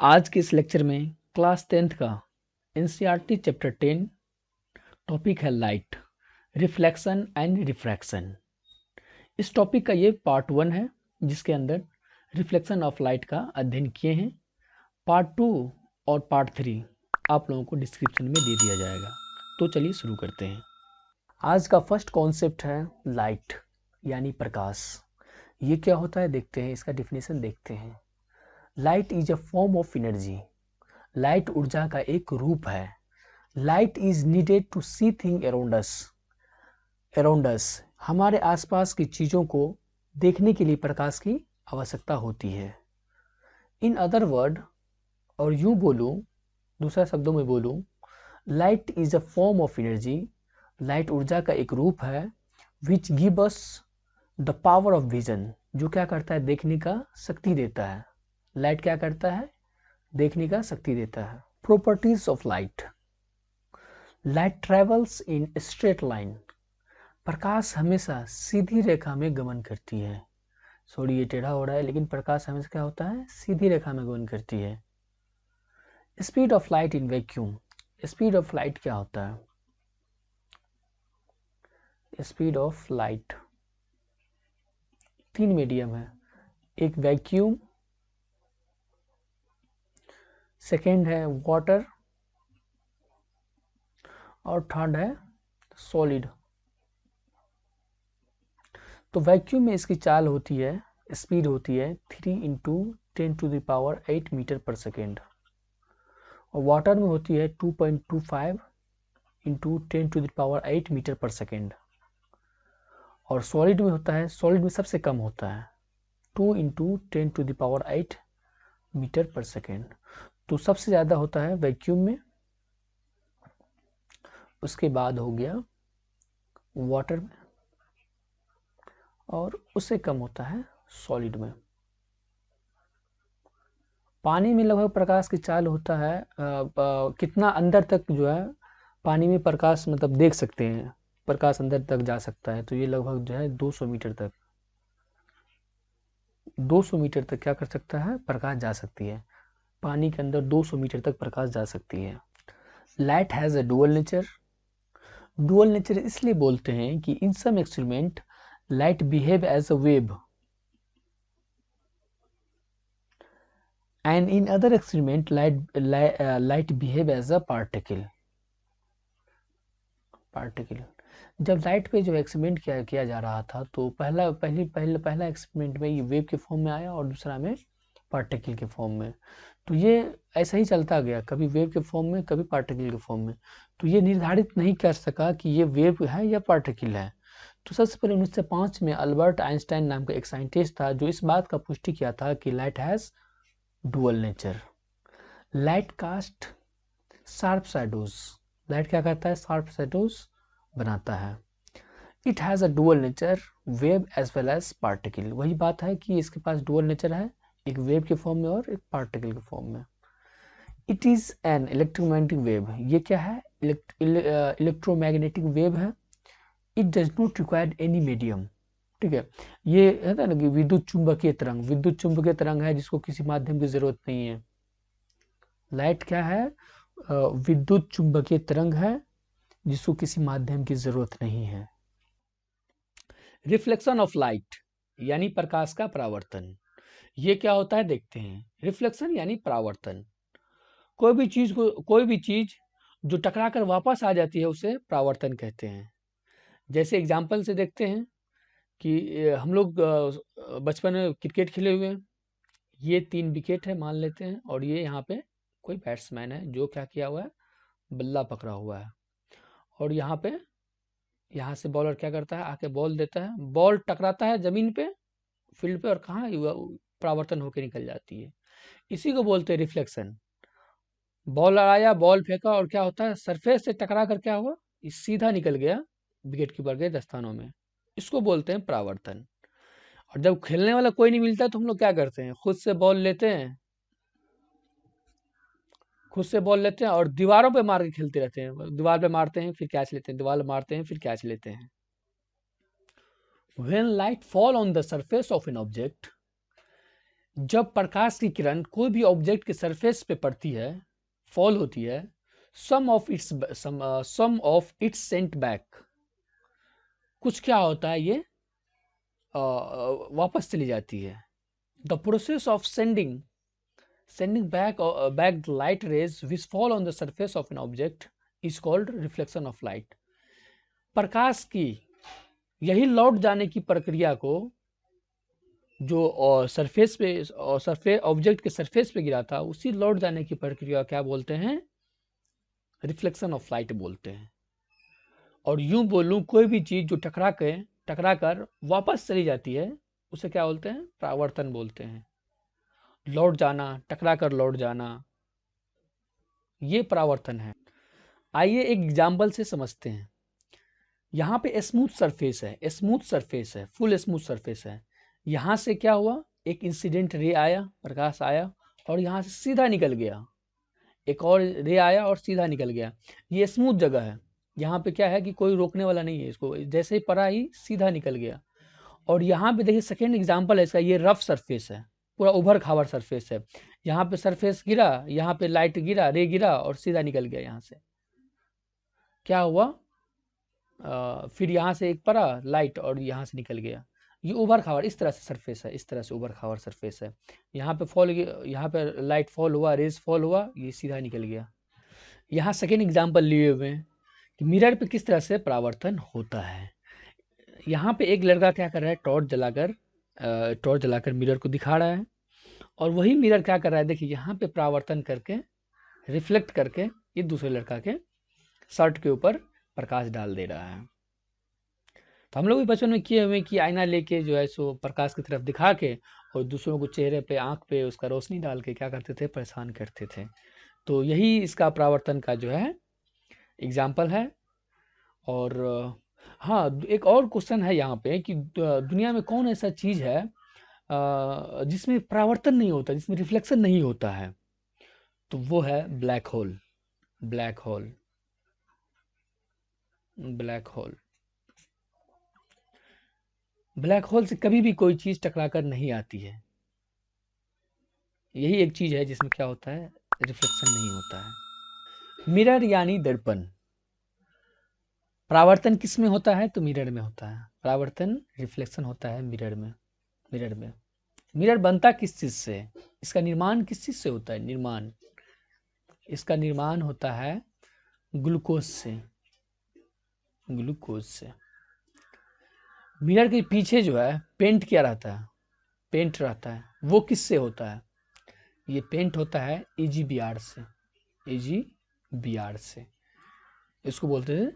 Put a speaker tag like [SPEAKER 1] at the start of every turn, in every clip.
[SPEAKER 1] आज के इस लेक्चर में क्लास 10th का एनसीईआरटी चैप्टर 10 टॉपिक है लाइट, रिफ्लेक्शन एंड रिफ्रैक्शन। इस टॉपिक का ये पार्ट 1 है जिसके अंदर रिफ्लेक्शन ऑफ लाइट का अध्ययन किए हैं। पार्ट 2 और पार्ट 3 आप लोगों को डिस्क्रिप्शन में दे दिया जाएगा। तो चलिए शुरू करते हैं। आज का फर्स्ट कॉन्सेप्ट है लाइट यानी प्रकाश। ये क्या होता है देखते हैं, इसका डिफिनेशन देखते हैं। Light is a form of energy. Light ऊर्जा का एक रूप है। Light is needed to see thing around us. हमारे आसपास की चीजों को देखने के लिए प्रकाश की आवश्यकता होती है। इन अदर वर्ड, और यूं बोलूं, दूसरा शब्दों में बोलूं, light is a form of energy. Light ऊर्जा का एक रूप है which give us the power of vision, जो क्या करता है, देखने का शक्ति देता है। लाइट क्या करता है, देखने का शक्ति देता है। Properties of light. Light travels in straight line. प्रकाश हमेशा सीधी रेखा में गमन करती है। सॉरी, ये टेढ़ा हो रहा है, लेकिन प्रकाश हमेशा क्या होता है, सीधी रेखा में गमन करती है। Speed of light in vacuum. Speed of light क्या होता है? स्पीड ऑफ लाइट 3 मीडियम है। एक वैक्यूम, सेकेंड है वाटर, और थर्ड है सॉलिड। तो वैक्यूम में इसकी चाल होती है, स्पीड होती है 3 इंटू 10⁸ मीटर पर सेकेंड, और वाटर में होती है 2.25 इंटू 10⁸ मीटर पर सेकेंड, और सॉलिड में होता है, सॉलिड में सबसे कम होता है 2 इंटू 10⁸ मीटर पर सेकेंड। तो सबसे ज़्यादा होता है वैक्यूम में, उसके बाद हो गया वाटर में, और उससे कम होता है सॉलिड में। पानी में लगभग प्रकाश की चाल होता है कितना अंदर तक जो है पानी में प्रकाश मतलब देख सकते हैं, प्रकाश अंदर तक जा सकता है। तो ये लगभग जो है 200 मीटर तक, 200 मीटर तक क्या कर सकता है, प्रकाश जा सकती है। पानी के अंदर 200 मीटर तक प्रकाश जा सकती है। Light has a dual nature. Dual nature इसलिए बोलते हैं कि in some experiment light behave as a wave and in other experiment light behave as a particle। जब लाइट पे जो एक्सपेरिमेंट किया जा रहा था, तो पहला एक्सपेरिमेंट में ये वेव के फॉर्म में आया और दूसरा में पार्टिकल के फॉर्म में। तो ये ऐसा ही चलता गया, कभी वेव के फॉर्म में, कभी पार्टिकल के फॉर्म में। तो ये निर्धारित नहीं कर सका कि ये वेव है या पार्टिकल है। तो सबसे पहले 1905 में अल्बर्ट आइंस्टाइन नाम का एक साइंटिस्ट था जो इस बात का पुष्टि किया था कि light has dual nature. Light cast sharp shadows. Light क्या करता है, शार्प शैडोज बनाता है। It has a dual nature, wave as well as particle. वही बात है कि इसके पास डुअल नेचर है, एक वेव के फॉर्म में और एक पार्टिकल के फॉर्म में। It is an electromagnetic wave. ये क्या है, इलेक्ट्रोमैग्नेटिक वेव है। It does not require any medium. ठीक है, ये है ना कि विद्युत चुंबकीय तरंग, विद्युत चुंबकीय तरंग है जिसको किसी माध्यम की जरूरत नहीं है। लाइट क्या है, विद्युत चुंबकीय तरंग है जिसको किसी माध्यम की जरूरत नहीं है। रिफ्लेक्शन ऑफ लाइट यानी प्रकाश का परावर्तन। ये क्या होता है देखते हैं। रिफ्लेक्शन यानी परावर्तन। कोई भी चीज जो टकरा कर वापस आ जाती है उसे परावर्तन कहते हैं। जैसे एग्जाम्पल से देखते हैं कि हम लोग बचपन में क्रिकेट खेले हुए हैं। ये 3 विकेट है मान लेते हैं, और ये यहाँ पे कोई बैट्समैन है जो क्या किया हुआ है, बल्ला पकड़ा हुआ है। और यहाँ से बॉलर क्या करता है, आके बॉल देता है, बॉल टकराता है जमीन पे, फील्ड पे, और कहाँ परावर्तन होकर निकल जाती है। इसी को बोलते हैं रिफ्लेक्शन। बॉल आया, बॉल फेंका, और क्या होता है, सरफेस से टकरा कर क्या हुआ, सीधा निकल गया विकेट कीपर के दस्तानों में। इसको बोलते हैं परावर्तन। और जब खेलने वाला कोई नहीं मिलता तो हम लोग क्या करते हैं, खुद से बॉल लेते हैं, और दीवारों पे मार के खेलते रहते हैं। दीवार पे मारते हैं फिर कैच लेते हैं, दीवार पे मारते हैं फिर कैच लेते हैं। When light fall on the surface of an object, जब प्रकाश की किरण कोई भी ऑब्जेक्ट के सरफेस पे पड़ती है, फॉल होती है, सम ऑफ इट्स सेंट बैक, कुछ क्या होता है, ये वापस चली जाती है। The process of sending back the light rays which fall on the surface of an object is called reflection of light। प्रकाश की यही लौट जाने की प्रक्रिया को जो सरफेस पे ऑब्जेक्ट के सरफेस पे गिरा था, उसी लौट जाने की प्रक्रिया क्या बोलते हैं, रिफ्लेक्शन ऑफ लाइट बोलते हैं। और यूं बोलूं, कोई भी चीज जो टकरा कर वापस चली जाती है, उसे क्या बोलते हैं, परावर्तन बोलते हैं। लौट जाना, टकरा कर लौट जाना, ये परावर्तन है। आइए एक एग्जाम्पल से समझते हैं। यहाँ पे स्मूथ सरफेस है, फुल स्मूथ सरफेस है। यहाँ से क्या हुआ, एक इंसिडेंट रे आया, प्रकाश आया और यहाँ से सीधा निकल गया। एक और रे आया और सीधा निकल गया। ये स्मूथ जगह है, यहाँ पे क्या है कि कोई रोकने वाला नहीं है इसको, जैसे ही पड़ा ही सीधा निकल गया। और यहाँ पे देखिए सेकेंड एग्जाम्पल है इसका, ये रफ सरफेस है, पूरा उभर खावर सरफेस है। यहाँ पे सरफेस गिरा, यहाँ पे लाइट गिरा, रे गिरा और सीधा निकल गया। यहाँ से क्या हुआ, फिर यहाँ से एक पड़ा लाइट और यहाँ से निकल गया। ये उभर खावर इस तरह से सरफेस है, इस तरह से उभर खावर सरफेस है। यहाँ पे लाइट फॉल हुआ, रेज फॉल हुआ, ये सीधा निकल गया। यहाँ सेकेंड एग्जाम्पल लिए हुए हैं कि मिरर पे किस तरह से परावर्तन होता है। यहाँ पे एक लड़का क्या कर रहा है, टॉर्च जलाकर मिरर को दिखा रहा है, और वही मिरर क्या कर रहा है, देखिए यहाँ पे परावर्तन करके, रिफ्लेक्ट करके ये दूसरे लड़का के शर्ट के ऊपर प्रकाश डाल दे रहा है। तो हम लोग भी बचपन में किए हुए कि आईना लेके जो है सो प्रकाश की तरफ दिखा के और दूसरों को चेहरे पे, आंख पे उसका रोशनी डाल के क्या करते थे, परेशान करते थे। तो यही इसका परावर्तन का जो है एग्जाम्पल है। और हाँ, एक और क्वेश्चन है यहाँ पे कि दुनिया में कौन ऐसा चीज है जिसमें परावर्तन नहीं होता, जिसमें रिफ्लेक्शन नहीं होता है, तो वो है black hole. Black hole, black hole, black hole से कभी भी कोई चीज टकरा कर नहीं आती है। यही एक चीज है जिसमें क्या होता है, रिफ्लेक्शन नहीं होता है। मिरर यानी दर्पण, परावर्तन किस में होता है, तो मिरर में होता है। परावर्तन, रिफ्लेक्शन होता है मिरर में। मिरर बनता किस चीज से, इसका निर्माण किस चीज से होता है, इसका निर्माण होता है ग्लूकोज से। मिरर के पीछे जो है पेंट क्या रहता है, पेंट रहता है, वो किससे होता है, ये पेंट होता है AgBr से। इसको बोलते हैं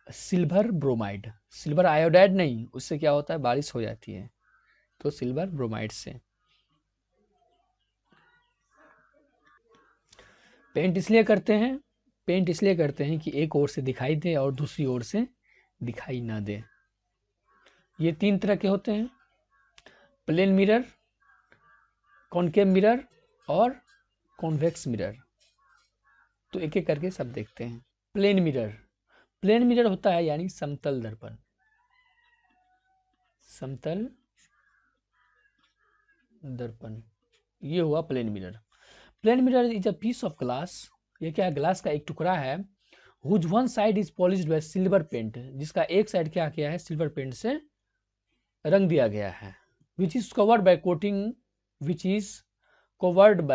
[SPEAKER 1] सिल्वर ब्रोमाइड, सिल्वर आयोडाइड नहीं, उससे क्या होता है, बारिश हो जाती है, तो सिल्वर ब्रोमाइड से। पेंट इसलिए करते हैं कि एक ओर से दिखाई दे और दूसरी ओर से दिखाई ना दे। ये 3 तरह के होते हैं, प्लेन मिरर, कॉनकेव मिरर और कॉन्वेक्स मिरर। तो एक एक करके सब देखते हैं। प्लेन मिरर होता है यानी समतल दर्पण, ये हुआ plane mirror. Plane mirror is a piece of glass, ये क्या है, ग्लास का एक टुकड़ा है, whose one side is polished by silver paint, जिसका एक साइड क्या किया है, सिल्वर पेंट से रंग दिया गया है। Which is covered by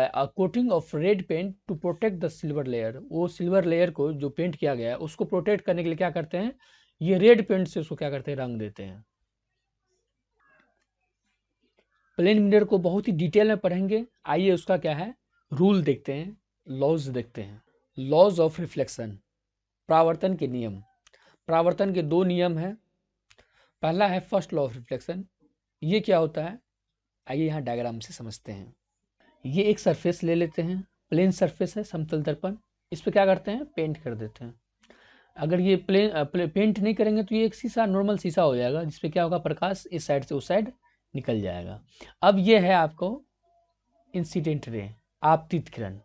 [SPEAKER 1] a coating of red paint to protect the silver layer. वो सिल्वर लेयर को जो पेंट किया गया है उसको प्रोटेक्ट करने के लिए क्या करते हैं, ये रेड पेंट से उसको क्या करते हैं, रंग देते हैं। प्लेन मिरर को बहुत ही डिटेल में पढ़ेंगे। आइए उसका क्या है, रूल देखते हैं, लॉज देखते हैं। लॉज ऑफ रिफ्लेक्शन, परावर्तन के नियम। परावर्तन के 2 नियम हैं। पहला है फर्स्ट लॉ ऑफ रिफ्लेक्शन। ये क्या होता है, आइए यहाँ डायग्राम से समझते हैं। ये एक सरफेस ले लेते हैं, प्लेन सरफेस है, समतल दर्पण, इस पर क्या करते हैं, पेंट कर देते हैं। अगर ये पेंट नहीं करेंगे तो ये एक शीशा, नॉर्मल शीशा हो जाएगा, जिसपे क्या होगा, प्रकाश इस साइड से उस साइड निकल जाएगा। अब ये है आपको इंसिडेंट रे, आपतित किरण,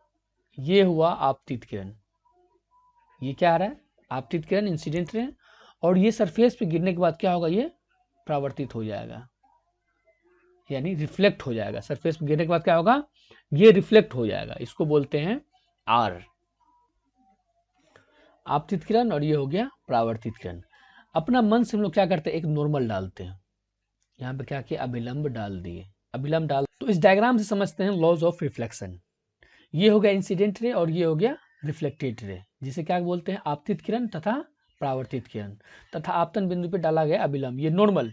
[SPEAKER 1] ये हुआ आपतित किरण, ये क्या आ रहा है, आपतित किरण, इंसिडेंट रे, और ये सरफेस पे गिरने के बाद क्या होगा, ये परावर्तित हो जाएगा। यानी रिफ्लेक्ट हो जाएगा, सरफेस पे गिरने के बाद क्या होगा, ये रिफ्लेक्ट हो जाएगा, इसको बोलते हैं आर, आपतित किरण, और ये हो गया परावर्तित किरण। अपना मन से हम लोग क्या करते हैं, एक नॉर्मल डालते हैं, यहाँ पे क्या किया, अभिलंब डाल दिए, अभिलंब डाल, तो इस डायग्राम से समझते हैं लॉज ऑफ रिफ्लेक्शन। ये हो गया इंसिडेंट रे और ये हो गया रिफ्लेक्टेड रे, जिसे क्या बोलते हैं, आपतित किरण तथा परावर्तित किरण, तथा आपतन बिंदु पे डाला गया अभिलंब। ये नॉर्मल,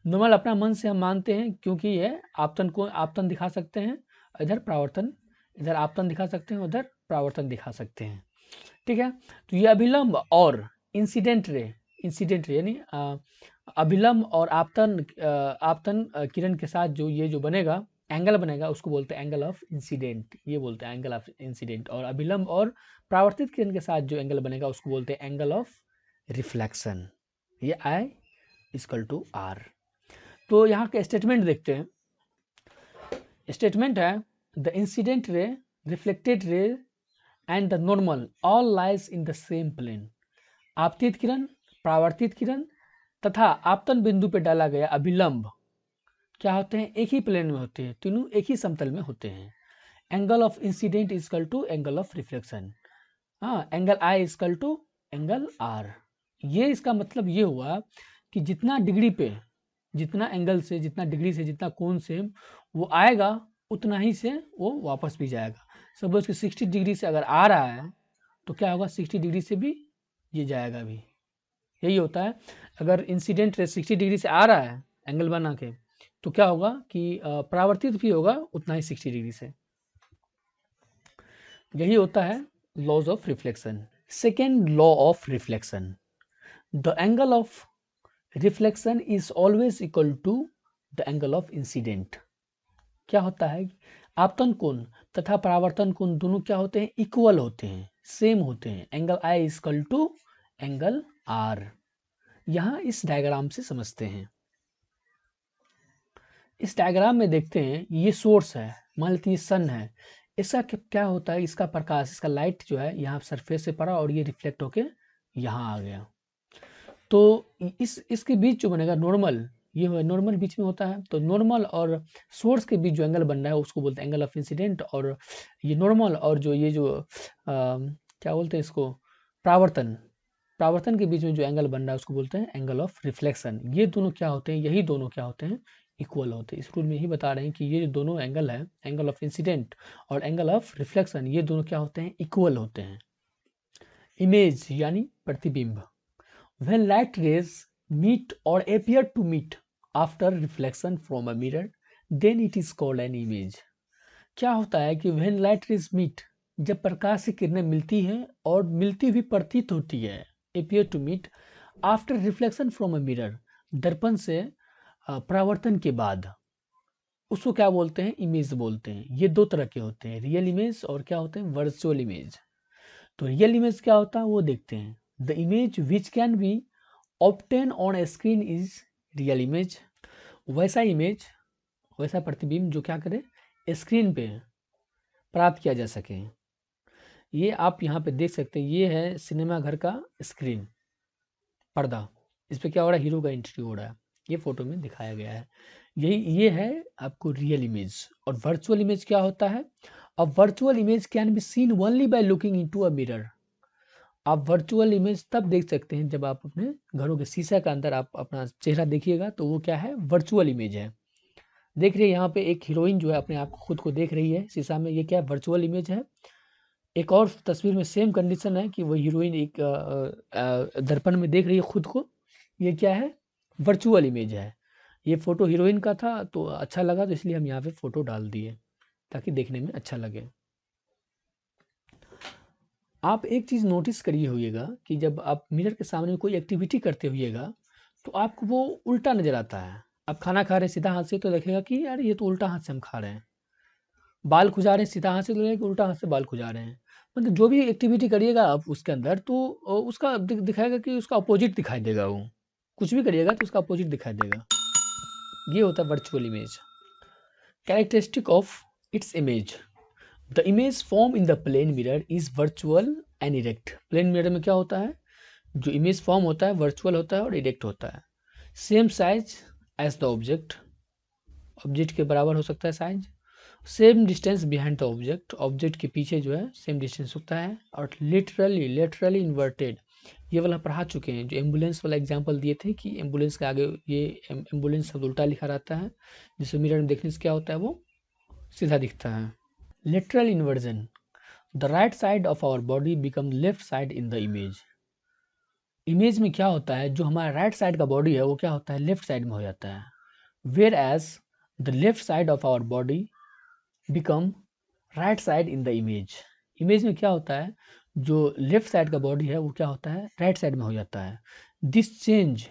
[SPEAKER 1] नॉर्मल अपना मन से हम मानते हैं, क्योंकि ये आपतन को आपतन दिखा सकते हैं, इधर परावर्तन, इधर आपतन दिखा सकते हैं, उधर परावर्तन दिखा सकते हैं, ठीक है। तो ये अभिलंब और इंसिडेंट रे यानी अभिलंब और आपतन किरण के साथ जो ये जो बनेगा, एंगल बनेगा, उसको बोलते हैं एंगल ऑफ इंसिडेंट, ये बोलते हैं एंगल ऑफ इंसिडेंट। और अभिलंब और परावर्तित किरण के साथ जो एंगल बनेगा उसको बोलते हैं एंगल ऑफ रिफ्लेक्शन। ये I = R। तो यहाँ के स्टेटमेंट देखते हैं। स्टेटमेंट है, the incident ray, reflected ray and the normal all lies in the same plane. आपतित किरण, परावर्तित किरण तथा आपतन बिंदु पे डाला गया अभिलंब क्या होते हैं, एक ही प्लेन में होते हैं, तीनों एक ही समतल में होते हैं। Angle of incident = angle of reflection, हाँ, एंगल I = एंगल R। ये इसका मतलब ये हुआ कि जितना डिग्री पे, जितना एंगल से, जितना डिग्री से, जितना कोण से वो आएगा, उतना ही से वो वापस भी जाएगा। सपोज कि 60 डिग्री से अगर आ रहा है तो क्या होगा, 60 डिग्री से भी ये जाएगा भी, यही होता है। अगर इंसिडेंट रे 60 डिग्री से आ रहा है एंगल बना के, तो क्या होगा कि परावर्तित भी होगा उतना ही 60 डिग्री से। यही होता है laws of reflection. Second law of reflection, the angle of reflection is always equal to the angle of incident. क्या होता है, आपतन कोण तथा परावर्तन कोण दोनों क्या होते हैं, इक्वल होते हैं, सेम होते हैं। Angle I = angle R। यहाँ इस डायग्राम से समझते हैं। इस डायग्राम में देखते हैं, ये सोर्स है, मान लेते हैं सन है, इसका क्या होता है, इसका प्रकाश, इसका लाइट जो है यहाँ सरफेस से पड़ा और ये रिफ्लेक्ट होके यहाँ आ गया। तो इसके बीच जो बनेगा नॉर्मल, ये नॉर्मल बीच में होता है, तो नॉर्मल और सोर्स के बीच जो एंगल बन रहा है उसको बोलते हैं एंगल ऑफ इंसिडेंट। और ये नॉर्मल और जो ये जो क्या बोलते हैं इसको, परावर्तन के बीच में जो एंगल बन रहा है उसको बोलते हैं एंगल ऑफ रिफ्लेक्शन। ये दोनों क्या होते हैं, यही दोनों क्या होते हैं, इक्वल होते हैं। इस रूल में ही बता रहे हैं कि ये जो दोनों एंगल है, एंगल ऑफ इंसिडेंट और एंगल ऑफ रिफ्लेक्शन, ये दोनों क्या होते हैं, इक्वल होते हैं। इमेज यानी प्रतिबिंब, when light rays meet or appear to meet after reflection from a mirror, then it is called an image। क्या होता है कि when light rays meet, जब प्रकाश की किरणें मिलती हैं और मिलती हुई प्रतीत होती है, appear to meet after reflection from a mirror, दर्पण से परावर्तन के बाद, उसको क्या बोलते हैं, इमेज बोलते हैं। ये दो तरह के होते हैं, रियल इमेज और क्या होते हैं, वर्चुअल इमेज। तो रियल इमेज क्या होता है वो देखते हैं। The image which can be obtain on A screen is real image. वैसा इमेज, वैसा प्रतिबिंब जो क्या करे, स्क्रीन पे प्राप्त किया जा सके। ये आप यहाँ पे देख सकते हैं, ये है सिनेमा घर का स्क्रीन, पर्दा, इस पे क्या हो रहा है, हीरो का एंट्री हो रहा है, ये फोटो में दिखाया गया है। यही ये है आपको रियल इमेज। और वर्चुअल इमेज क्या होता है, a virtual image can be seen only by looking into a mirror. आप वर्चुअल इमेज तब देख सकते हैं जब आप अपने घरों के शीशा के अंदर आप अपना चेहरा देखिएगा, तो वो क्या है, वर्चुअल इमेज है। देख रही है यहाँ पे एक हीरोइन जो है अपने आप को, खुद को देख रही है शीशा में, ये क्या है, वर्चुअल इमेज है। एक और तस्वीर में सेम कंडीशन है कि वो हीरोइन एक दर्पण में देख रही है खुद को, ये क्या है, वर्चुअल इमेज है। ये फोटो हीरोइन का था तो अच्छा लगा, तो इसलिए हम यहाँ पे फोटो डाल दिए ताकि देखने में अच्छा लगे। आप एक चीज़ नोटिस करिए होइएगा कि जब आप मिरर के सामने कोई एक्टिविटी करते होइएगा तो आपको वो उल्टा नज़र आता है। आप खाना खा रहे हैं सीधा हाथ से तो देखेगा कि यार ये तो उल्टा हाथ से हम खा रहे हैं। बाल खुजा रहे हैं सीधा हाथ से तो लगेगा कि उल्टा हाथ से बाल खुजा रहे हैं। मतलब जो भी एक्टिविटी करिएगा आप उसके अंदर, तो उसका दिखाएगा कि उसका अपोजिट दिखाई देगा। वो कुछ भी करिएगा तो उसका अपोजिट दिखाई देगा। ये होता है virtual image. Characteristic of its image, the image form in the plane mirror is virtual and erect. Plane mirror में क्या होता है, जो इमेज फॉर्म होता है वर्चुअल होता है और इरेक्ट होता है। Same size as the object, object के बराबर हो सकता है साइज। Same distance behind the object, object के पीछे जो है सेम डिस्टेंस होता है। और लेटरली इन्वर्टेड, ये वाला पढ़ा चुके हैं, जो एम्बुलेंस वाला एग्जांपल दिए थे कि एम्बुलेंस के आगे ये एम्बुलेंस शब्द उल्टा लिखा रहता है, जिससे मिरर में देखने से क्या होता है, वो सीधा दिखता है। Lateral inversion, the right side of our body become left side in the image. Image में क्या होता है, जो हमारा राइट साइड का बॉडी है वो क्या होता है, लेफ्ट साइड में हो जाता है। Whereas the left side of our body become right side in the image. Image में क्या होता है, जो लेफ्ट साइड का बॉडी है वो क्या होता है, राइट साइड में हो जाता है। दिस चेंज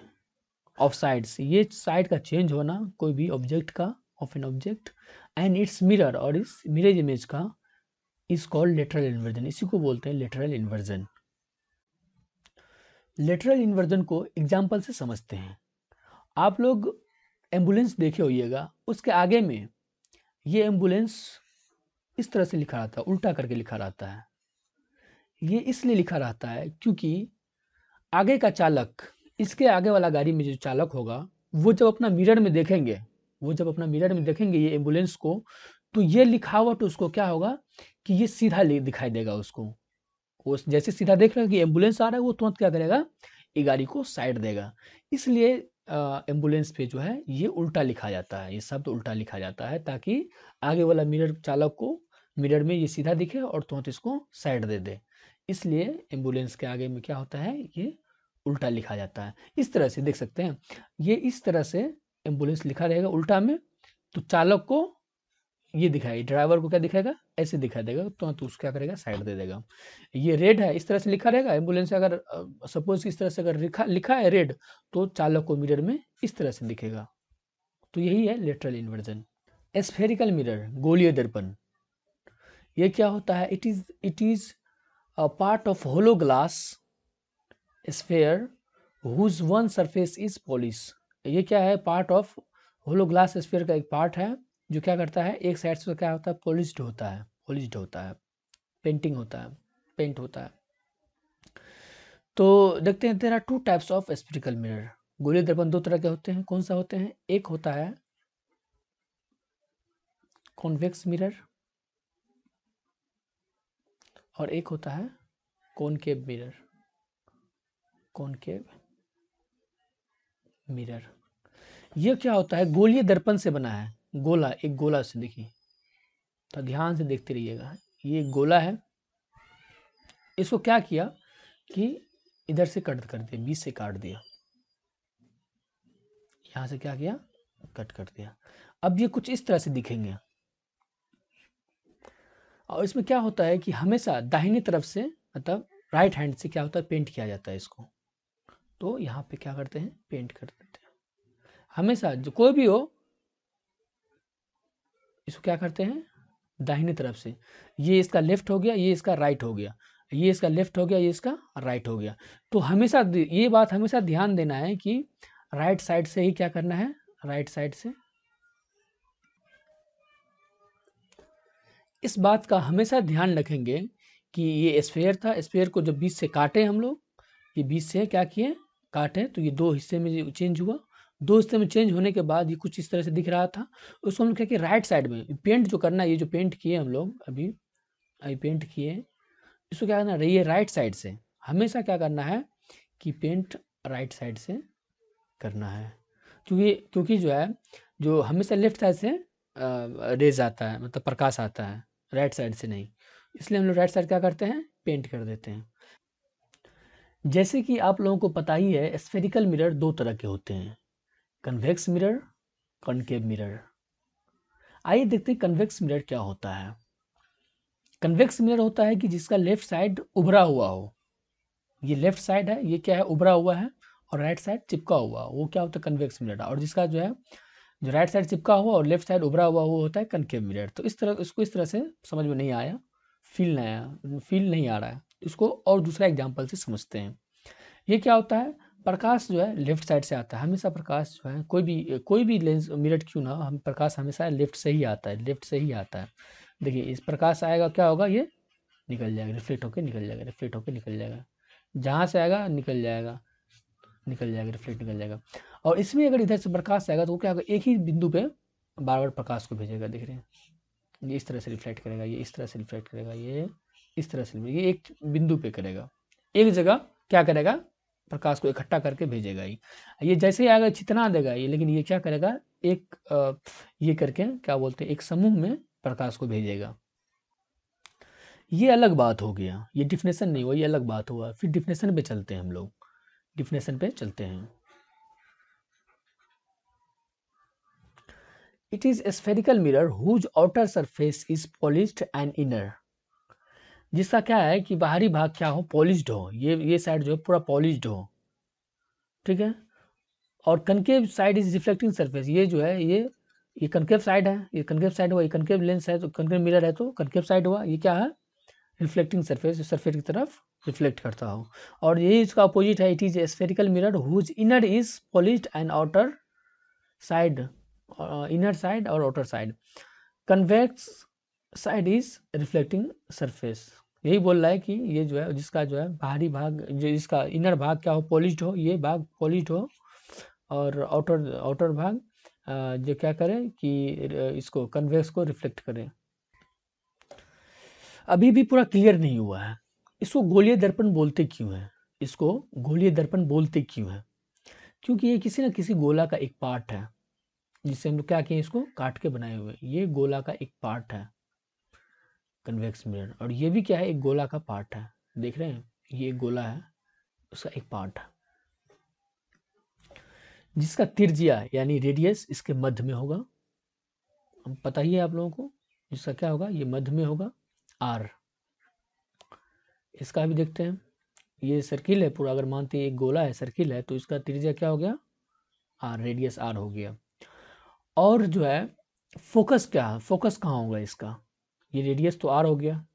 [SPEAKER 1] ऑफ साइड्स, ये साइड का चेंज होना कोई भी ऑब्जेक्ट का, of an object and it's mirror, और इस मिरर इमेज का, इज कॉल्ड लेटरल इन्वर्जन, इसी को बोलते हैं लेटरल इन्वर्जन। लेटरल इन्वर्जन को एग्जाम्पल से समझते हैं। आप लोग एम्बुलेंस देखे होइएगा, उसके आगे में ये एम्बुलेंस इस तरह से लिखा रहता है, उल्टा करके लिखा रहता है। ये इसलिए लिखा रहता है क्योंकि आगे का चालक, इसके आगे वाला गाड़ी में जो चालक होगा, वो जब अपना मिरर में देखेंगे, ये एम्बुलेंस को, तो ये लिखावट उसको क्या होगा कि ये सीधा दिखाई देगा उसको। वो जैसे सीधा देख रहा है कि एम्बुलेंस आ रहा है, वो तुरंत क्या करेगा, ये गाड़ी को साइड देगा। इसलिए एम्बुलेंस पे जो है ये उल्टा लिखा जाता है, ये शब्द उल्टा लिखा जाता है, ताकि आगे वाला मिरर चालक को मिरर में ये सीधा दिखे और तुरंत इसको साइड दे दे। इसलिए एम्बुलेंस के आगे में क्या होता है, ये उल्टा लिखा जाता है। इस तरह से देख सकते हैं, ये इस तरह से एम्बुलेंस लिखा रहेगा उल्टा में, तो चालक को ये दिखाएगी, ड्राइवर को क्या दिखाएगा, ऐसे दिखा देगा, तो उसको क्या करेगा, साइड दे देगा। ये रेड है, इस तरह से लिखा रहेगा एम्बुलेंस, अगर सपोज इस तरह से अगर लिखा है रेड, तो चालक को मिरर में इस तरह से दिखेगा। तो यही है लेटरल इन्वर्जन। एस्फेरिकल मिरर, गोलीय दर्पण, ये क्या होता है, it is a part of hollow glass sphere whose one surface is polish. ये क्या है, part of hollow glass sphere का एक पार्ट है, जो क्या करता है, एक साइड से क्या होता है, पॉलिश्ड होता है, पेंटिंग होता है, पेंट होता है। तो देखते हैं, there are two types of spherical mirror. गोलीय दर्पण दो तरह के होते हैं, कौन सा होते हैं, एक होता है कॉन्वेक्स मिरर और एक होता है कॉनकेव मिरर। कॉनकेव मिरर, ये क्या होता है, गोलीय दर्पण से बना है, गोला, एक गोला से देखिए, तो ध्यान से देखते रहिएगा, ये एक गोला है, इसको क्या किया कि इधर से कट कर दिया, बीच से काट दिया, यहाँ से क्या किया, कट कर दिया। अब ये कुछ इस तरह से दिखेंगे, और इसमें क्या होता है कि हमेशा दाहिनी तरफ से, मतलब राइट हैंड से क्या होता है, पेंट किया जाता है इसको। तो यहाँ पे क्या करते हैं, पेंट कर देते हैं। हमेशा जो कोई भी हो, इसको क्या करते हैं, दाहिनी तरफ से, ये इसका लेफ्ट हो गया, ये इसका राइट हो गया, ये इसका लेफ्ट हो गया, ये इसका राइट हो गया। तो हमेशा ये बात हमेशा ध्यान देना है कि राइट साइड से ही क्या करना है, राइट साइड से। इस बात का हमेशा ध्यान रखेंगे कि ये स्फेयर था, स्फेयर को जब बीच से काटे हम लोग, ये बीच से क्या किए, काटे, तो ये दो हिस्से में चेंज हुआ। दो हिस्से में चेंज होने के बाद ये कुछ इस तरह से दिख रहा था, उसको हम क्या किए, राइट साइड में पेंट जो करना है, ये जो पेंट किए हम लोग अभी पेंट किए, इसको क्या करना है, ये राइट साइड से हमेशा क्या करना है कि पेंट राइट साइड से करना है, क्योंकि जो है, जो हमेशा लेफ्ट साइड से रेज आता है, मतलब प्रकाश आता है, राइट साइड से नहीं, इसलिए हम लोग राइट साइड क्या करते हैं, पेंट कर देते हैं। जैसे कि आप लोगों को पता ही है, स्फेरिकल मिरर दो तरह के होते हैं, कन्वेक्स मिरर, कॉनकेव मिरर। आइए देखते हैं कन्वेक्स मिरर क्या होता है। कन्वेक्स मिरर होता है कि जिसका लेफ्ट साइड उभरा हुआ हो, ये लेफ्ट साइड है, ये क्या है, उभरा हुआ है, और राइट साइड चिपका हुआ, वो क्या होता है, कन्वेक्स मिरर। और जिसका जो है, जो राइट साइड चिपका हुआ और लेफ्ट साइड उभरा हुआ, वो होता है कनकेव मिरर। तो इस तरह, इसको इस तरह से समझ में नहीं आया, फील नहीं आ रहा है, इसको और दूसरा एग्जाम्पल से समझते हैं। ये क्या होता है, प्रकाश जो है लेफ्ट साइड से आता है, हमेशा प्रकाश जो है, कोई भी लेंस मिरर क्यों ना, हम प्रकाश हमेशा लेफ्ट से ही आता है, लेफ्ट से ही आता है। देखिए, इस प्रकाश आएगा, क्या होगा, ये निकल जाएगा, रिफ्लेक्ट होकर निकल जाएगा, रिफ्लेक्ट होकर निकल जाएगा, जहाँ से आएगा निकल जाएगा, निकल जाएगा, रिफ्लेक्ट निकल जाएगा। और इसमें अगर इधर से प्रकाश आएगा, तो वो क्या होगा, एक ही बिंदु पे बार बार प्रकाश को भेजेगा, देख रहे हैं, ये इस तरह से रिफ्लेक्ट करेगा, ये इस तरह से रिफ्लेक्ट करेगा, ये इस तरह से, ये एक बिंदु पे करेगा, एक जगह क्या करेगा, प्रकाश को इकट्ठा करके भेजेगा ये जैसे ही आएगा छितना देगा ये, लेकिन ये क्या करेगा, एक ये करके क्या बोलते हैं, एक समूह में प्रकाश को भेजेगा। ये अलग बात हो गया, ये डिफिनेशन नहीं हुआ, ये अलग बात हुआ। फिर डिफिनेशन पे चलते हैं हम लोग, डिफिनेशन पे चलते हैं। It is a spherical mirror whose outer surface is polished and inner, जिसका क्या है कि बाहरी भाग क्या हो, पॉलिश्ड हो, ये साइड जो है पूरा पॉलिश्ड हो, ठीक है, और concave side is reflecting surface, ये जो है ये कनकेव साइड है, ये कनकेव साइड हुआ, ये कनकेव लेंस है तो कनकेव मिरर है तो कनकेव साइड हुआ, ये क्या है, रिफ्लेक्टिंग सरफेस, सरफेस की तरफ रिफ्लेक्ट करता हो। और यही इसका अपोजिट है, it is a spherical mirror whose inner is polished and outer side, inner side और outer side, convex side is reflecting surface. यही बोल रहा है कि ये जो है जिसका जो है बाहरी भाग, जो इसका इनर भाग क्या हो, पॉलिश्ड हो, ये भाग पॉलिश्ड हो, और आउटर भाग जो क्या करे कि इसको कन्वेक्स को रिफ्लेक्ट करे। अभी भी पूरा क्लियर नहीं हुआ है, इसको गोलीय दर्पण बोलते क्यों है, इसको गोलीय दर्पण बोलते क्यों है, क्योंकि ये किसी न किसी गोला का एक पार्ट है, जिससे हम लोग क्या किए, इसको काट के बनाए हुए, ये गोला का एक पार्ट है कन्वेक्स मिरर, और ये भी क्या है, एक गोला का पार्ट है, देख रहे हैं, ये एक गोला है, उसका एक पार्ट है, जिसका त्रिज्या यानी रेडियस इसके मध्य में होगा, हम पता ही है आप लोगों को, जिसका क्या होगा, ये मध्य में होगा आर। इसका भी देखते हैं, ये सर्किल है पूरा, अगर मानते हैं एक गोला है, सर्किल है, तो इसका त्रिज्या क्या हो गया, आर, रेडियस आर हो गया। और जो है फोकस क्या है, फोकस कहाँ होगा इसका, ये रेडियस तो आर हो गया,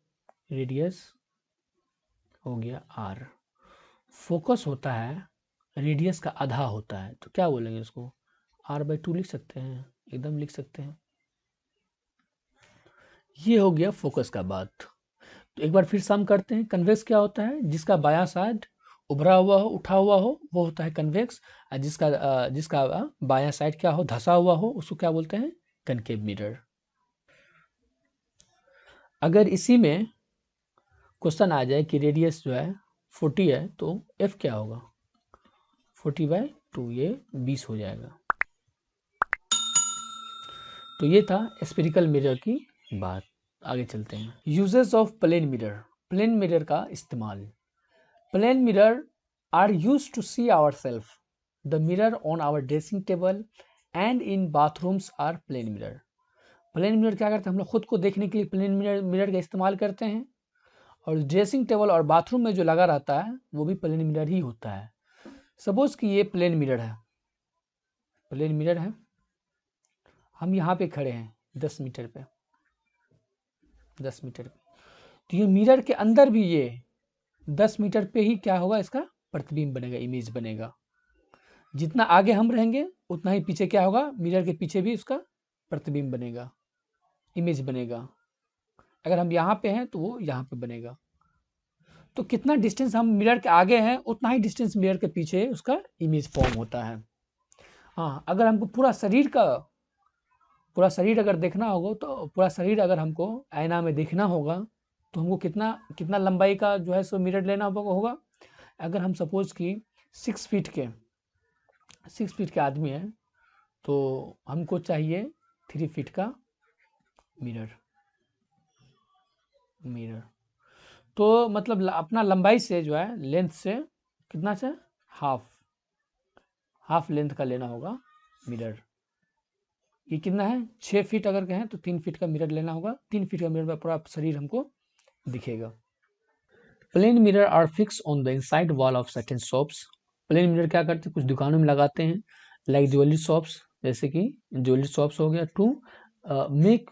[SPEAKER 1] रेडियस हो गया आर, फोकस होता है रेडियस का आधा होता है, तो क्या बोलेंगे इसको, r/2 लिख सकते हैं, एकदम लिख सकते हैं। ये हो गया फोकस का बात। तो एक बार फिर सम करते हैं, कन्वेक्स क्या होता है, जिसका बायां साइड उभरा हुआ हो, उठा हुआ हो, वो होता है कन्वेक्स, और जिसका बायां साइड क्या हो, धंसा हुआ हो, उसको क्या बोलते हैं, कनकेव मिरर। अगर इसी में क्वेश्चन आ जाए कि रेडियस जो है 40 है, तो f क्या होगा, 40/2, ये 20 हो जाएगा। तो ये था स्फेरिकल मिरर की बात। आगे चलते हैं, uses of plane mirror, plane mirror का इस्तेमाल। Plane mirror are use to see our self, the mirror on our dressing table and in bathrooms are plane mirror. Plane mirror क्या करते हैं, हम लोग खुद को देखने के लिए प्लेन मिरर का इस्तेमाल करते हैं, और ड्रेसिंग टेबल और बाथरूम में जो लगा रहता है वो भी प्लेन मिरर ही होता है। सपोज कि ये प्लेन मिरर है, प्लेन मिरर है, हम यहाँ पे खड़े हैं 10 मीटर पे, 10 मीटर पे, तो ये मिरर के अंदर भी ये 10 मीटर पे ही क्या होगा, इसका प्रतिबिंब बनेगा, इमेज बनेगा। जितना आगे हम रहेंगे उतना ही पीछे क्या होगा, मिरर के पीछे भी उसका प्रतिबिंब बनेगा, इमेज बनेगा। अगर हम यहाँ पे हैं तो वो यहाँ पे बनेगा। तो कितना डिस्टेंस हम मिरर के आगे हैं उतना ही डिस्टेंस मिरर के पीछे उसका इमेज फॉर्म होता है। हाँ, अगर हमको पूरा शरीर अगर देखना होगा, तो पूरा शरीर अगर हमको आईना में देखना होगा, तो हमको कितना कितना लंबाई का जो है सो मिरर लेना होगा। अगर हम सपोज कि 6 फीट के आदमी हैं, तो हमको चाहिए 3 फीट का मिरर। तो मतलब अपना लंबाई से जो है, लेंथ से कितना से हाफ लेंथ का लेना होगा मिरर। ये कितना है, 6 फीट अगर कहें तो 3 फीट का मिरर लेना होगा, 3 फीट का मिरर में पूरा शरीर हमको दिखेगा। Plane mirror are fix on the inside wall of certain shops. Plane mirror क्या करते हैं, कुछ दुकानों में लगाते हैं, लाइक ज्वेलरी शॉप्स, जैसे कि ज्वेलरी शॉप्स हो गया, to make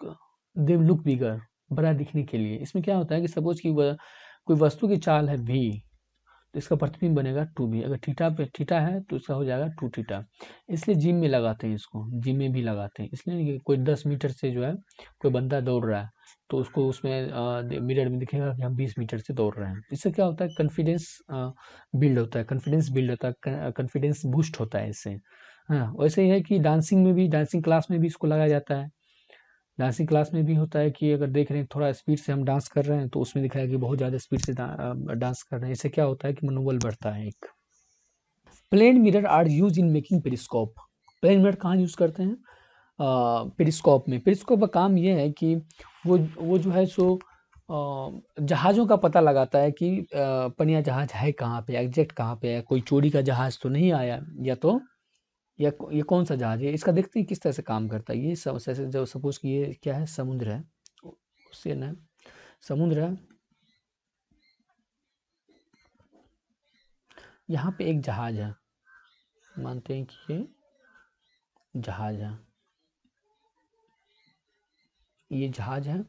[SPEAKER 1] them look bigger, बड़ा दिखने के लिए। इसमें क्या होता है कि सपोज कि कोई वस्तु की चाल है v, तो इसका प्रतिबिंब बनेगा 2v, अगर थीटा पे थीटा है तो इसका हो जाएगा 2 थीटा। इसलिए जिम में लगाते हैं, इसको जिम में भी लगाते हैं, इसलिए कि कोई 10 मीटर से जो है कोई बंदा दौड़ रहा है, तो उसको उसमें मिरर में दिखेगा कि हम 20 मीटर से दौड़ रहे हैं। इससे क्या होता है, कॉन्फिडेंस बिल्ड होता है, कॉन्फिडेंस बूस्ट होता है इससे। हाँ, वैसे ही है कि डांसिंग में भी, डांसिंग क्लास में भी इसको लगाया जाता है। डांसिंग क्लास में भी होता है कि अगर देख रहे हैं थोड़ा स्पीड से हम डांस कर रहे हैं तो उसमें दिखाया कि बहुत ज़्यादा स्पीड से डांस कर रहे हैं, इससे क्या होता है कि मनोबल बढ़ता है एक। Plane mirror are use in making periscope. Plane mirror कहाँ यूज़ करते हैं? पेरिस्कोप में। पेरिस्कोप का काम ये है कि वो जो है सो जहाज़ों का पता लगाता है कि पनिया जहाज़ है कहाँ पे, एग्जैक्ट कहाँ पे है, कोई चोरी का जहाज़ तो नहीं आया, या तो या ये कौन सा जहाज है, इसका देखते हैं किस तरह से काम करता है। ये सब जैसे जब सपोज कि ये क्या है, समुद्र है, ओशियन है, समुद्र है, यहाँ पे एक जहाज है, मानते हैं कि ये जहाज है, ये जहाज है,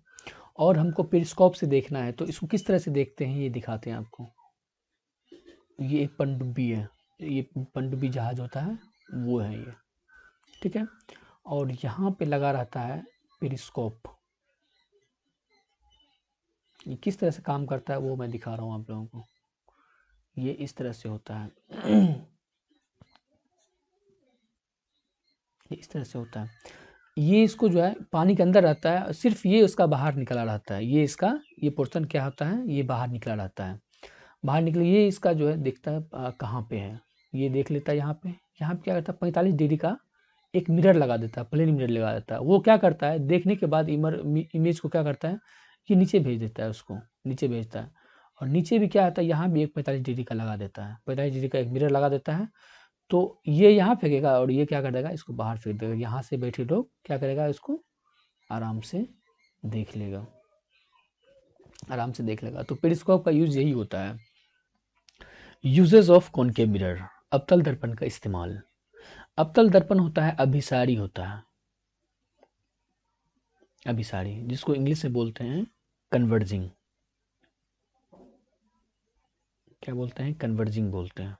[SPEAKER 1] और हमको पेरिस्कोप से देखना है तो इसको किस तरह से देखते हैं ये दिखाते हैं आपको। ये एक पनडुब्बी है, ये पनडुब्बी जहाज होता है, वो है ये, ठीक है। और यहाँ पे लगा रहता है पेरिस्कोप। ये किस तरह से काम करता है वो मैं दिखा रहा हूँ आप लोगों को। ये इस तरह से होता है ये इस तरह से होता है। ये इसको जो है पानी के अंदर रहता है, सिर्फ ये उसका बाहर निकला रहता है, ये इसका ये पोर्शन क्या होता है, ये बाहर निकला रहता है। बाहर निकले ये इसका जो है देखता है कहाँ पे है, ये देख लेता है यहाँ पे। यहाँ पे क्या करता है, 45 डिग्री का एक मिरर लगा देता है, प्लेन मिरर लगा देता है। वो क्या करता है, देखने के बाद इमेज को क्या करता है कि नीचे भेज देता है, उसको नीचे भेजता है। और नीचे भी क्या आता है, यहाँ भी एक 45 डिग्री का लगा देता है, 45 डिग्री का एक मिरर लगा देता है। तो ये यहाँ फेंकेगा और ये क्या कर देगा, इसको बाहर फेंक देगा। यहाँ से बैठे लोग क्या करेगा, इसको आराम से देख लेगा, आराम से देख लेगा। तो पेरिस्कोप का यूज यही होता है। यूजेस ऑफ कॉनकेव मिरर, अवतल दर्पण का इस्तेमाल। अवतल दर्पण होता है अभिसारी होता है, अभिसारी, जिसको इंग्लिश में बोलते हैं कन्वर्जिंग। क्या बोलते हैं, कन्वर्जिंग बोलते हैं।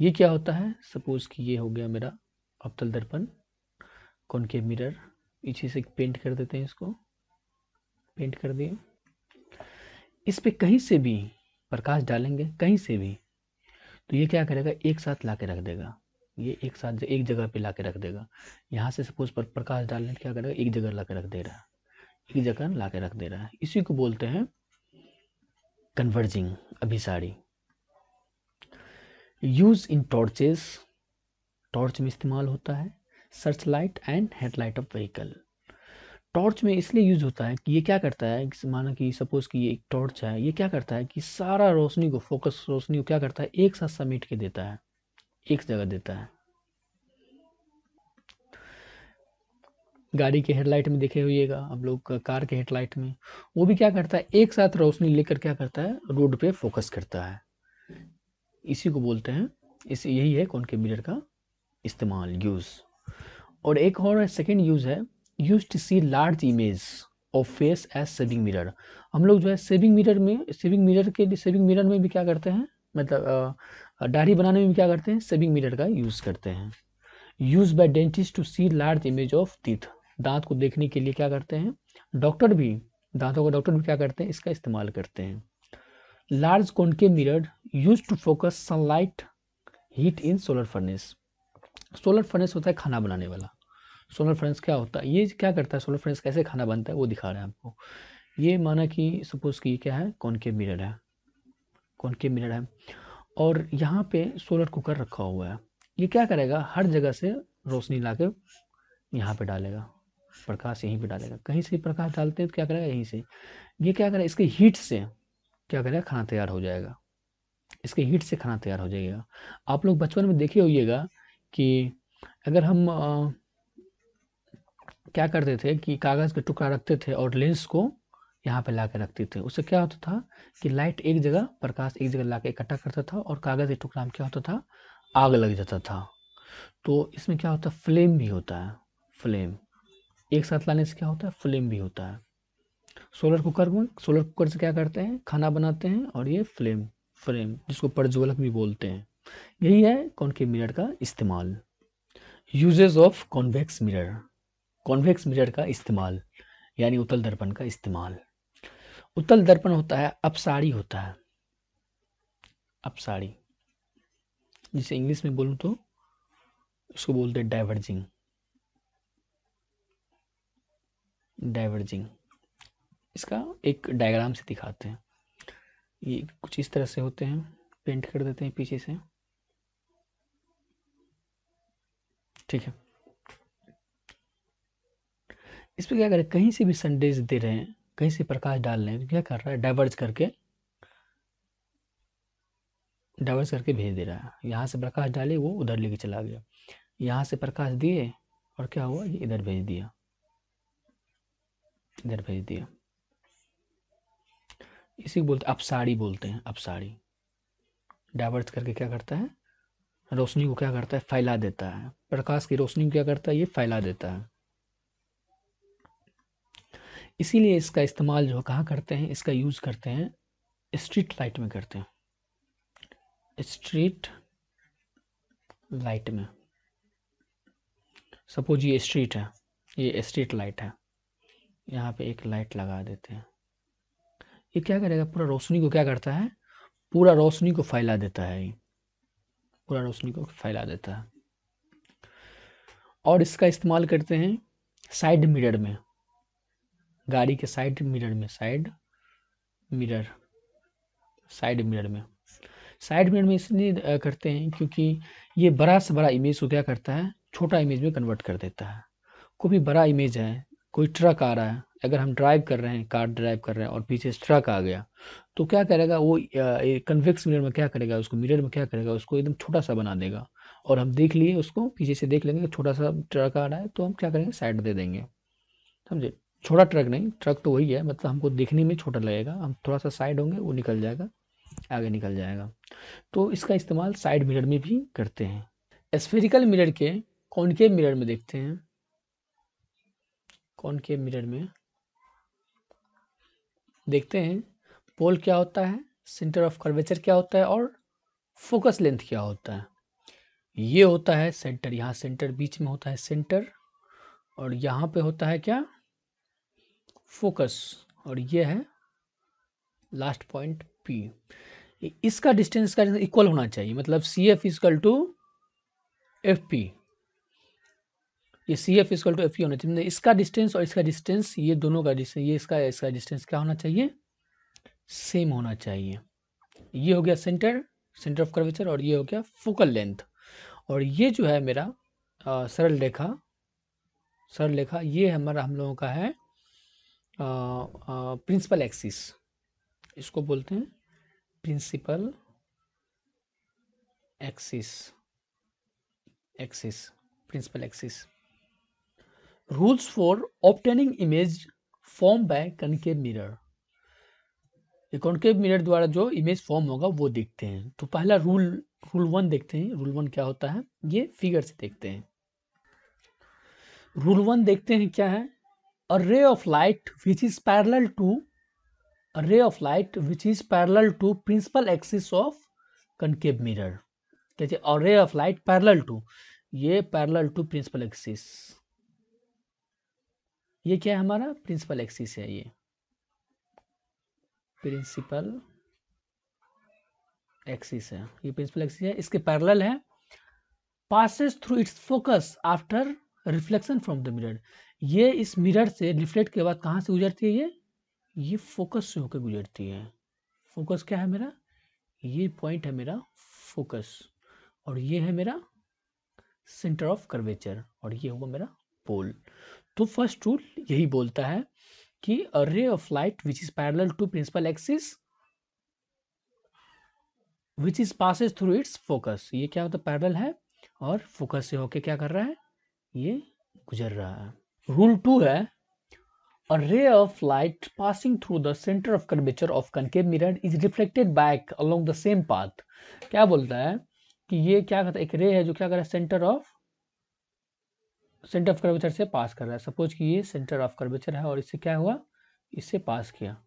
[SPEAKER 1] ये क्या होता है, सपोज कि ये हो गया मेरा अवतल दर्पण, कॉनकेव मिरर, पीछे से पेंट कर देते हैं, इसको पेंट कर दिए। इस पे कहीं से भी प्रकाश डालेंगे, कहीं से भी, तो ये क्या करेगा, एक साथ ला के रख देगा। ये एक साथ एक जगह पे ला के रख देगा। यहाँ से सपोज प्रकाश डालने क्या करेगा, एक जगह ला के रख दे रहा है, एक जगह ला के रख दे रहा है। इसी को बोलते हैं कन्वर्जिंग, अभिसारी। यूज इन टॉर्चेस, टॉर्च में इस्तेमाल होता है। Search light and headlight of vehicle. Torch में इसलिए यूज होता है कि ये क्या करता है, माना कि सपोज कि ये एक टॉर्च है, ये क्या करता है कि सारा रोशनी को, फोकस रोशनी को क्या करता है, एक साथ समेट के देता है, एक जगह देता है। गाड़ी के हेडलाइट में देखे होइएगा आप लोग, कार के हेडलाइट में, वो भी क्या करता है, एक साथ रोशनी लेकर क्या करता है, रोड पे फोकस करता है। इसी को बोलते हैं, इस यही है कॉनकेव मिरर का इस्तेमाल, यूज। और एक और सेकंड यूज है, use to see large image of face as shaving mirror. हम लोग जो है सेविंग मिरर में, सेविंग मिरर के लिए, सेविंग मिरर में भी क्या करते हैं, मतलब दाढ़ी बनाने में भी क्या करते हैं, सेविंग मिरर का यूज करते हैं। Use by dentist to see large image of teeth. दांत को देखने के लिए क्या करते हैं डॉक्टर भी, दांतों का डॉक्टर भी क्या करते हैं, इसका इस्तेमाल करते हैं। Large concave mirror use to focus sunlight heat in solar furnace. Solar furnace होता है खाना बनाने वाला। सोलर फर्नेस क्या होता है, ये क्या करता है, सोलर फर्नेस कैसे खाना बनता है वो दिखा रहे हैं आपको। ये माना कि सपोज कि क्या है, कॉनकेव मिरर है, कॉनकेव मिरर है, और यहाँ पे सोलर कुकर रखा हुआ है। ये क्या करेगा, हर जगह से रोशनी ला के यहाँ पे डालेगा, प्रकाश यहीं पे डालेगा। कहीं से प्रकाश डालते हैं तो क्या करेगा, यहीं से। ये क्या करेगा, इसके हीट से क्या करेगा, खाना तैयार हो जाएगा, इसके हीट से खाना तैयार हो जाएगा। आप लोग बचपन में देखे होइएगा कि अगर हम क्या करते थे कि कागज़ का टुकड़ा रखते थे और लेंस को यहाँ पे ला के रखते थे, उससे क्या होता था कि लाइट एक जगह, प्रकाश एक जगह ला के इकट्ठा करता था, और कागज़ के टुकड़ा में क्या होता था, आग लग जाता था। तो इसमें क्या होता है, फ्लेम भी होता है, फ्लेम एक साथ लाने से क्या होता है, फ्लेम भी होता है। सोलर कुकर में, सोलर कुकर से क्या करते हैं, खाना बनाते हैं, और ये फ्लेम, फ्लेम जिसको प्रज्वलक भी बोलते हैं। यही है कॉनकेव मिरर का इस्तेमाल। Uses of convex mirror, convex mirror का इस्तेमाल, यानी उत्तल दर्पण का इस्तेमाल। उत्तल दर्पण होता है अपसारी होता है, अपसारी, जिसे इंग्लिश में बोलूँ तो इसको बोलते हैं डाइवर्जिंग। डाइवर्जिंग, इसका एक डायग्राम से दिखाते हैं। ये कुछ इस तरह से होते हैं, पेंट कर देते हैं पीछे से, ठीक है। इस पे क्या करें, कहीं से भी सनरेज दे रहे हैं, कहीं से प्रकाश डाल रहे हैं, तो क्या कर रहा है, डाइवर्ज करके भेज दे रहा है। यहाँ से प्रकाश डाले वो उधर लेके चला गया, यहाँ से प्रकाश दिए और क्या हुआ, ये इधर भेज दिया, इधर भेज दिया। इसी को बोलते हैं अपसारी, बोलते हैं अपसारी। डाइवर्ज करके क्या करता है, रोशनी को क्या करता है, फैला देता है। प्रकाश की रोशनी को क्या करता है, ये फैला देता है। इसीलिए इसका इस्तेमाल जो कहाँ करते हैं, इसका यूज करते हैं स्ट्रीट लाइट में करते हैं, स्ट्रीट लाइट में। सपोज ये स्ट्रीट है, ये स्ट्रीट लाइट है, यहाँ पे एक लाइट लगा देते हैं। ये क्या करेगा, पूरा रोशनी को क्या करता है, पूरा रोशनी को फैला देता है, ये पूरा रोशनी को फैला देता है। और इसका इस्तेमाल करते हैं साइड मिरर में, गाड़ी के साइड मिरर में, साइड मिरर, साइड मिरर में। साइड मिरर में इसलिए करते हैं क्योंकि ये बड़ा से बड़ा इमेज को क्या करता है, छोटा इमेज में कन्वर्ट कर देता है। कोई भी बड़ा इमेज है, कोई ट्रक आ रहा है, अगर हम ड्राइव कर रहे हैं, कार ड्राइव कर रहे हैं और पीछे से ट्रक आ गया, तो क्या करेगा वो, कन्वेक्स मिरर में क्या करेगा, उसको मिरर में क्या करेगा, उसको एकदम छोटा सा बना देगा। और हम देख लिए उसको, पीछे से देख लेंगे छोटा सा ट्रक आ रहा है, तो हम क्या करेंगे, साइड दे देंगे, समझे। छोटा ट्रक नहीं, ट्रक तो वही है, मतलब हमको देखने में छोटा लगेगा, हम थोड़ा सा साइड होंगे, वो निकल जाएगा, आगे निकल जाएगा। तो इसका इस्तेमाल साइड मिरर में भी करते हैं। स्फेरिकल मिरर के कॉनकेव मिरर में देखते हैं, कॉनकेव मिरर में देखते हैं पोल क्या होता है, सेंटर ऑफ कर्वेचर क्या होता है, और फोकस लेंथ क्या होता है। ये होता है सेंटर, यहाँ सेंटर बीच में होता है सेंटर, और यहाँ पे होता है क्या, फोकस, और ये है लास्ट पॉइंट पी। इसका डिस्टेंस का इक्वल होना चाहिए, मतलब C F equal to F P, ये C F equal to F P होना चाहिए। मतलब इसका डिस्टेंस और इसका डिस्टेंस, ये दोनों का डिस्टेंस, ये इसका डिस्टेंस क्या होना चाहिए, सेम होना चाहिए। ये हो गया सेंटर, सेंटर ऑफ कर्वेचर, और ये हो गया फोकल लेंथ। और ये जो है मेरा सरल रेखा, सरल रेखा, ये हमारा हम लोगों का है प्रिंसिपल एक्सिस, इसको बोलते हैं principal axis, axis, principal axis. Rules for obtaining image form by concave mirror, concave mirror द्वारा जो इमेज फॉर्म होगा वो देखते हैं। तो पहला रूल, रूल 1 देखते हैं। रूल 1 क्या होता है, ये फिगर से देखते हैं। रूल 1 देखते हैं क्या है, a ray of light which is parallel to, a ray of light which is parallel to principal axis of concave mirror। कहते हैं a ray of light parallel to, ये parallel to principal axis, ये क्या है हमारा principal axis है, ये principal axis है, ये प्रिंसिपल एक्सिस है, इसके पैरेलल है, passes through its focus after reflection from the mirror। ये इस मिरर से रिफ्लेक्ट के बाद कहाँ से गुजरती है, ये फोकस से होकर गुजरती है। फोकस क्या है मेरा, ये पॉइंट है मेरा फोकस, और ये है मेरा सेंटर ऑफ कर्वेचर, और ये होगा मेरा पोल। तो फर्स्ट रूल यही बोलता है कि a ray of light which is parallel to principal axis which is passes through its focus, ये क्या होता है, पैरेलल है और फोकस से होके क्या कर रहा है, ये गुजर रहा है। रूल 2 है, a ray of light passing through the center of curvature of concave mirror is reflected back along the same path। क्या बोलता है कि ये क्या करता है, एक रे है जो क्या कर रहा है, सेंटर ऑफ कर्वेचर से पास कर रहा है। सपोज कि ये सेंटर ऑफ कर्वेचर है और इससे क्या हुआ, इससे पास किया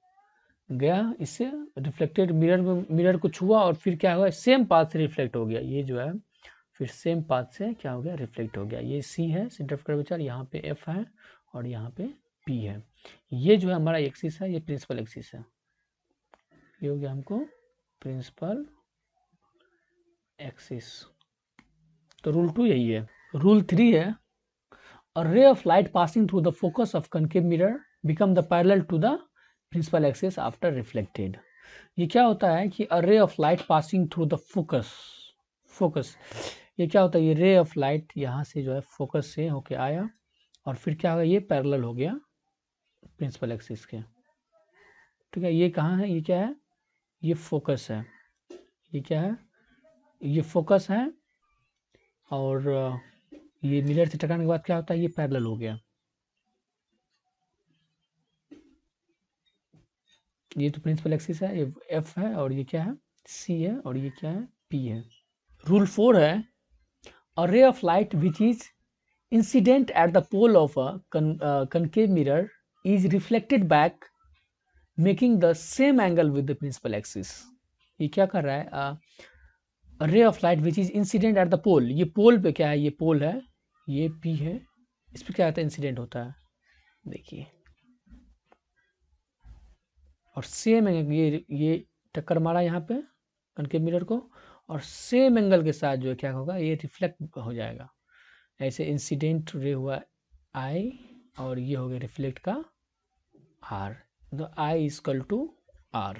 [SPEAKER 1] गया, इससे रिफ्लेक्टेड मिरर को छुआ और फिर क्या हुआ, सेम पाथ से रिफ्लेक्ट हो गया, ये जो है फिर सेम पाथ से क्या हो गया, रिफ्लेक्ट हो गया। ये सी है सेंटर ऑफ कर्वेचर, यहाँ पे एफ है और यहाँ पे पी है। ये जो है हमारा एक्सिस है, ये प्रिंसिपल एक्सिस है, ये हो गया हमको प्रिंसिपल एक्सिस। तो रूल 2 यही है। रूल 3 है, a ray of light passing through the focus of concave mirror become the parallel to the principal axis after reflected। ये क्या होता है कि a ray of light passing through the focus ये क्या होता है, ये रे ऑफ लाइट यहाँ से जो है फोकस से होके आया और फिर क्या होगा, ये पैरेलल हो गया प्रिंसिपल एक्सिस के। ठीक है, ये कहाँ है, ये क्या है, ये फोकस है, ये क्या है, ये फोकस है और ये मिरर से टकराने के बाद क्या होता है, ये पैरेलल हो गया। ये तो प्रिंसिपल एक्सिस है, ये एफ है और ये क्या है, सी है और ये क्या है, पी है। रूल 4 है, a ray of light which is incident at the pole of a concave mirror is reflected back making the same angle with the principal axis। ये क्या कर रहा है, a ray of light which is incident at the pole, ये पोल पे क्या है, ये पोल है, ये P है, इस पे क्या होता है, इंसिडेंट होता है, देखिए, और सेम ये टक्कर मारा यहाँ पे कनकेव मिरर को और सेम एंगल के साथ जो है क्या होगा, ये रिफ्लेक्ट हो जाएगा। ऐसे इंसिडेंट रे हुआ I और ये हो गया रिफ्लेक्ट का R, तो I इक्वल टू R,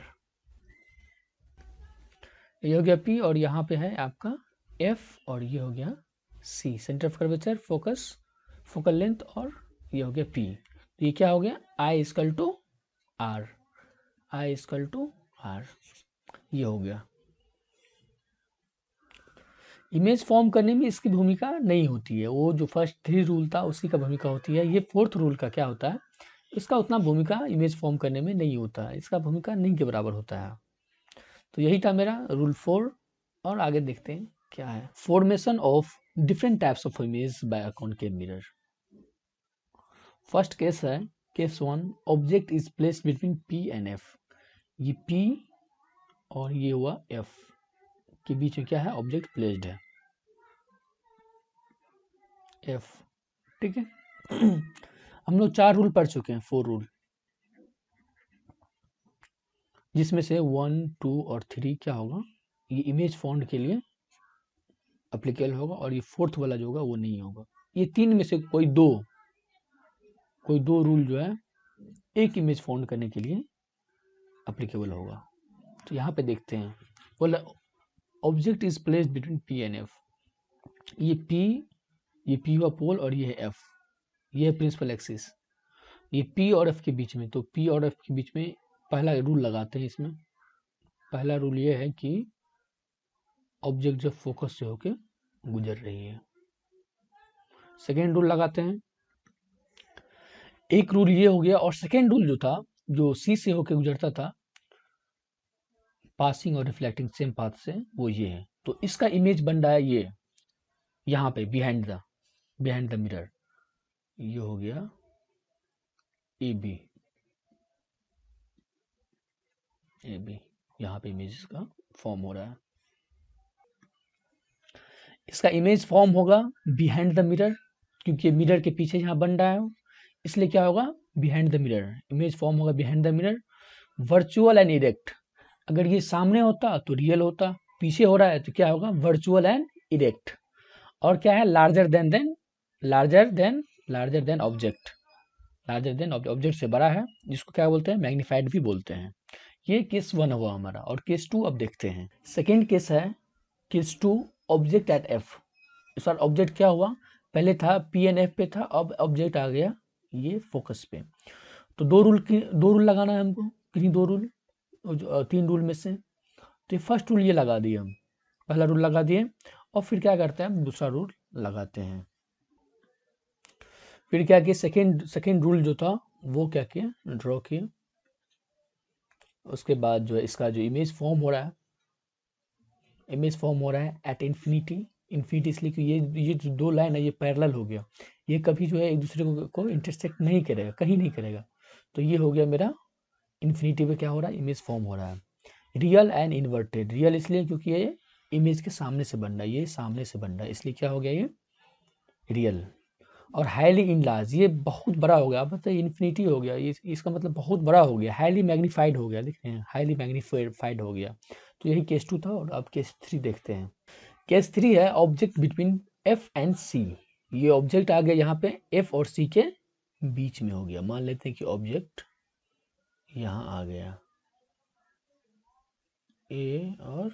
[SPEAKER 1] ये हो गया P और यहाँ पे है आपका F और ये हो गया C, centre of curvature, focus, focal length और ये हो गया P। तो ये क्या हो गया, I equal to R, I equal to R, ये हो गया। इमेज फॉर्म करने में इसकी भूमिका नहीं होती है, वो जो फर्स्ट 3 रूल था उसी का भूमिका होती है। ये 4th रूल का क्या होता है, इसका उतना भूमिका इमेज फॉर्म करने में नहीं होता है, इसका भूमिका नहीं के बराबर होता है। तो यही था मेरा रूल 4 और आगे देखते हैं क्या है। Formation of different types of image by concave mirror. First case है, case 1, object is placed between P and F। ये P और ये हुआ F के बीच में क्या है, ऑब्जेक्ट प्लेस्ड है, F। ठीक है हम लोग 4 रूल पढ़ चुके हैं, 4 रूल, जिसमें से 1, 2 और 3 क्या होगा, ये इमेज फॉर्म के लिए अप्लीकेबल होगा और ये 4th वाला जो होगा वो नहीं होगा। ये 3 में से कोई दो रूल जो है एक इमेज फॉर्म करने के लिए अप्लीकेबल होगा। तो यहाँ पे देखते हैं, बोला object is placed between P and F। ये P हुआ पोल और ये है F, ये है प्रिंसिपल एक्सिस, ये P और F के बीच में। तो P और F के बीच में पहला रूल लगाते हैं। इसमें पहला रूल ये है कि ऑब्जेक्ट जो फोकस से होके गुजर रही है। सेकेंड रूल लगाते हैं, एक रूल ये हो गया और सेकेंड रूल जो था, जो C से होके गुजरता था पासिंग और रिफ्लेक्टिंग सेम पाथ से, वो ये है। तो इसका इमेज बन रहा है ये यहाँ पे बिहाइंड द मिरर, ये हो गया AB, यहाँ पे इमेज का फॉर्म हो रहा है। इसका इमेज फॉर्म होगा बिहाइंड द मिरर, क्योंकि मिरर के पीछे यहाँ बन रहा है, इसलिए क्या होगा, behind the mirror, image form होगा behind the mirror. Virtual and erect, अगर ये सामने होता तो रियल होता, पीछे हो रहा है तो क्या होगा, वर्चुअल एंड इरेक्ट। और क्या है, लार्जर देन ऑब्जेक्ट से बड़ा है, जिसको क्या बोलते हैं, मैग्नीफाइड भी बोलते हैं। ये केस 1 हुआ हमारा। और केस 2 अब देखते हैं। सेकेंड केस है केस 2, ऑब्जेक्ट एट F। इस बार ऑब्जेक्ट क्या हुआ, पहले था P एंड F पे था, अब ऑब्जेक्ट आ गया ये फोकस पे। तो दो रूल लगाना है हमको, कितनी 2 रूल, 3 रूल में से। तो फर्स्ट रूल ये लगा दिए हम, पहला रूल लगा दिए और फिर क्या करते हैं, हम दूसरा रूल लगाते हैं। फिर क्या किया, सेकेंड रूल जो था वो क्या किया, ड्रॉ किया। उसके बाद जो है इसका जो इमेज फॉर्म हो रहा है एट इन्फिनिटी इसलिए कि ये जो 2 लाइन है ये पैरेलल हो गया, ये कभी जो है एक दूसरे को इंटरसेक्ट नहीं करेगा, कहीं नहीं करेगा। तो ये हो गया मेरा इन्फिनिटी पे क्या हो रहा है, इमेज फॉर्म हो रहा है। रियल एंड इन्वर्टेड, रियल इसलिए क्योंकि ये इमेज के सामने से बन रहा है, ये सामने से बन रहा है, इसलिए क्या हो गया ये रियल। और हाईली इनलार्ज, ये बहुत बड़ा हो गया, अब मतलब इन्फिनिटी हो गया, ये इसका मतलब बहुत बड़ा हो गया, हाईली मैग्नीफाइड हो गया, देख रहे हैं, हाईली मैग्नीफाइड हो गया। तो यही केस 2 था। और अब केस 3 देखते हैं। केस 3 है object between F and C। ये ऑब्जेक्ट आ गया यहाँ पे एफ और सी के बीच में हो गया। मान लेते हैं कि ऑब्जेक्ट यहाँ आ गया ए और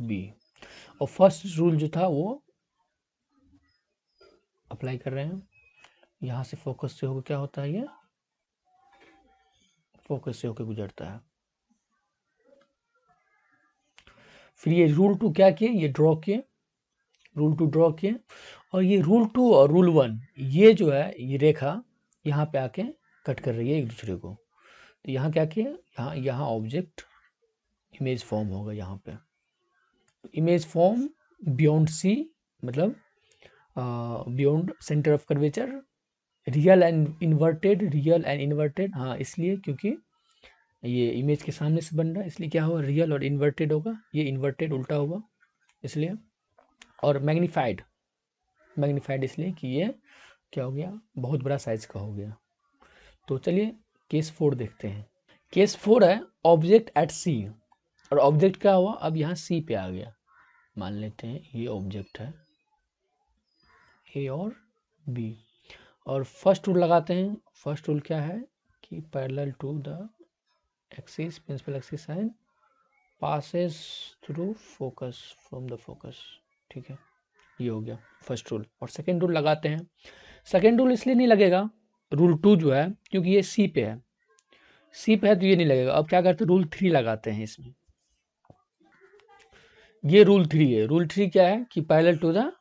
[SPEAKER 1] बी, और फर्स्ट रूल जो था वो अप्लाई कर रहे हैं। यहाँ से फोकस से होकर क्या होता है, ये फोकस से होकर गुजरता है। फिर ये रूल 2 क्या किए, ये ड्रॉ किए, रूल 2 ड्रॉ किए, और ये रूल 2 और रूल 1 ये जो है ये रेखा यहाँ पे आके कट कर रही है एक दूसरे को। तो यहाँ क्या किया, यहाँ ऑब्जेक्ट इमेज फॉर्म होगा यहाँ पे। इमेज फॉर्म बियॉन्ड सी, मतलब beyond centre of curvature, real and inverted, हाँ इसलिए क्योंकि ये इमेज के सामने से बन रहा है, इसलिए क्या होगा, रियल और इन्वर्टेड होगा, ये इन्वर्टेड उल्टा होगा इसलिए, और मैग्नीफाइड इसलिए कि ये क्या हो गया, बहुत बड़ा साइज का हो गया। तो चलिए केस 4 देखते हैं। केस 4 है ऑब्जेक्ट एट सी, और ऑब्जेक्ट क्या हुआ, अब यहाँ सी पे आ गया। मान लेते हैं ये ऑब्जेक्ट है ए और बी, और फर्स्ट रूल लगाते हैं। फर्स्ट रूल क्या है कि parallel to the axis, principal axis and passes through focus from the focus. ठीक है, ये हो गया फर्स्ट रूल। और सेकेंड रूल लगाते हैं। सेकेंड रूल इसलिए नहीं लगेगा, रूल 2 जो है, क्योंकि ये सी पे है, सी पे है तो ये नहीं लगेगा। अब क्या करते हैं, रूल 3 लगाते हैं इसमें। ये रूल 3 है। रूल 3 क्या है कि पैरेलल टू द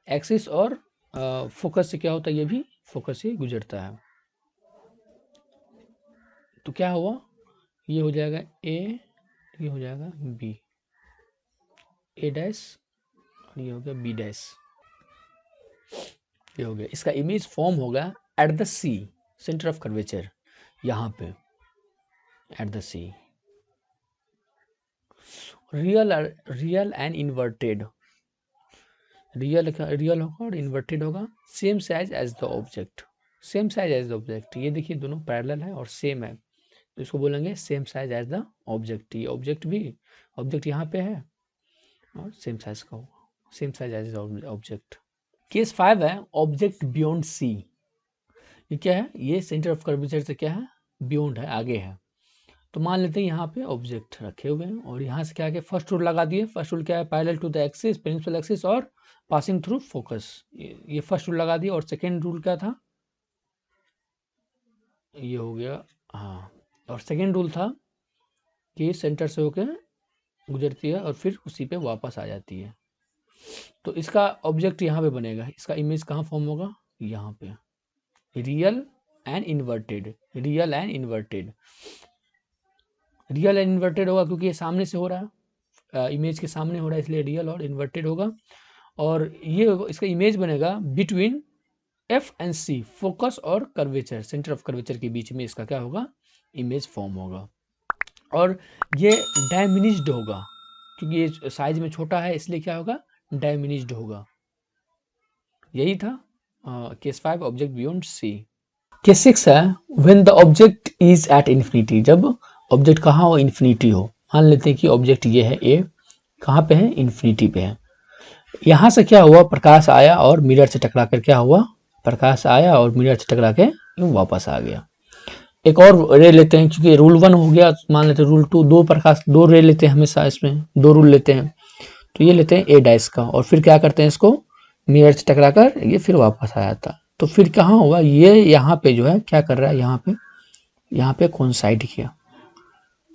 [SPEAKER 1] एक्सिस और फोकस से क्या होता है, ये भी फोकस से गुजरता है। तो क्या हुआ, ये हो जाएगा ए, ये हो जाएगा बी, ए डैश, और ये हो गया बी डैश, ये हो गया। इसका इमेज फॉर्म होगा at the C, centre of curvature, यहाँ पे at the C. Real and inverted, real होगा और इन्वर्टेड होगा। Same size as the object, same size as the object. ये देखिए दोनों पैरेलल है और सेम है, तो इसको बोलेंगे same size as the object. ये ऑब्जेक्ट भी, ऑब्जेक्ट यहाँ पे है और सेम साइज का होगा, same size as the object. Case 5 है ऑब्जेक्ट बियॉन्ड सी। ये क्या है, ये सेंटर ऑफ कर्वेचर से क्या है, बियॉन्ड है, आगे है। तो मान लेते हैं यहाँ पे ऑब्जेक्ट रखे हुए हैं, और यहाँ से क्या है, फर्स्ट रूल लगा दिए। फर्स्ट रूल क्या है, parallel to the axis, principal axis और पासिंग थ्रू फोकस, ये फर्स्ट रूल लगा दिया। और सेकेंड रूल क्या था, ये हो गया, हाँ, और सेकेंड रूल था कि सेंटर से होकर गुजरती है और फिर उसी पे वापस आ जाती है। तो इसका ऑब्जेक्ट यहाँ पे बनेगा, इसका इमेज कहाँ फॉर्म होगा, यहाँ पे, real and inverted, real and inverted. Real and inverted होगा क्योंकि ये सामने से हो रहा है, इमेज के सामने हो रहा है, इसलिए रियल और इन्वर्टेड होगा। और ये इसका इमेज बनेगा between F and C, focus और कर्वेचर, सेंटर ऑफ कर्वेचर के बीच में इसका क्या होगा, इमेज फॉर्म होगा। और ये डायमिनिज्ड होगा क्योंकि ये साइज में छोटा है, इसलिए क्या होगा, डायमिनिज्ड होगा। यही था case 5 object beyond C. Case 6 है when the object is at infinity, जब ऑब्जेक्ट कहाँ हो, इन्फिनिटी हो। मान लेते हैं कि ऑब्जेक्ट ये है ए, कहाँ पे है, इन्फिनिटी पे है। यहाँ से क्या हुआ, प्रकाश आया और मिरर से टकरा कर क्या हुआ, प्रकाश आया और मिरर से टकरा के वापस आ गया। एक और रे लेते हैं, क्योंकि रूल 1 हो गया, मान लेते हैं रूल 2, दो प्रकाश, दो रे लेते हैं हमेशा, इसमें दो रूल लेते हैं। तो ये लेते हैं ए डैश का, और फिर क्या करते हैं, इसको मिरर से टकरा कर ये फिर वापस आया था। तो फिर कहाँ हुआ, ये यहाँ पे जो है क्या कर रहा है, यहाँ पे कोइंसाइड किया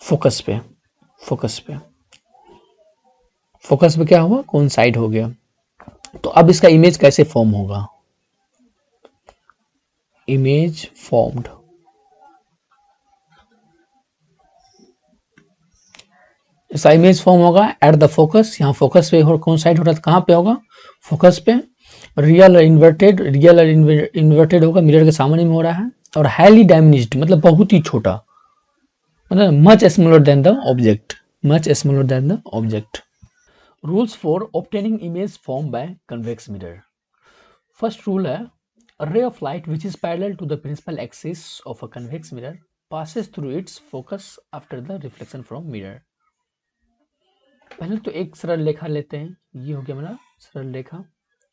[SPEAKER 1] फोकस पे, फोकस पे क्या हुआ, कोइंसाइड हो गया। तो अब इसका इमेज कैसे फॉर्म होगा, इमेज फॉर्म्ड, इसका इमेज फॉर्म होगा एट द फोकस, यहाँ फोकस पे कोइंसाइड हो रहा है, कहाँ पे होगा, फोकस पे। रियल और इन्वर्टेड होगा, मिरर के सामने में हो रहा है। और हाईली डायमिनिज्ड मतलब बहुत ही छोटा, मतलब much smaller than the object, much smaller than the object. Rules for obtaining image form bye convex mirror. First rule है, a ray of light which is parallel to the principal axis of a convex mirror passes through its focus after the reflection from mirror। पहले तो एक सरल रेखा लेते हैं, ये हो गया मेरा सरल रेखा,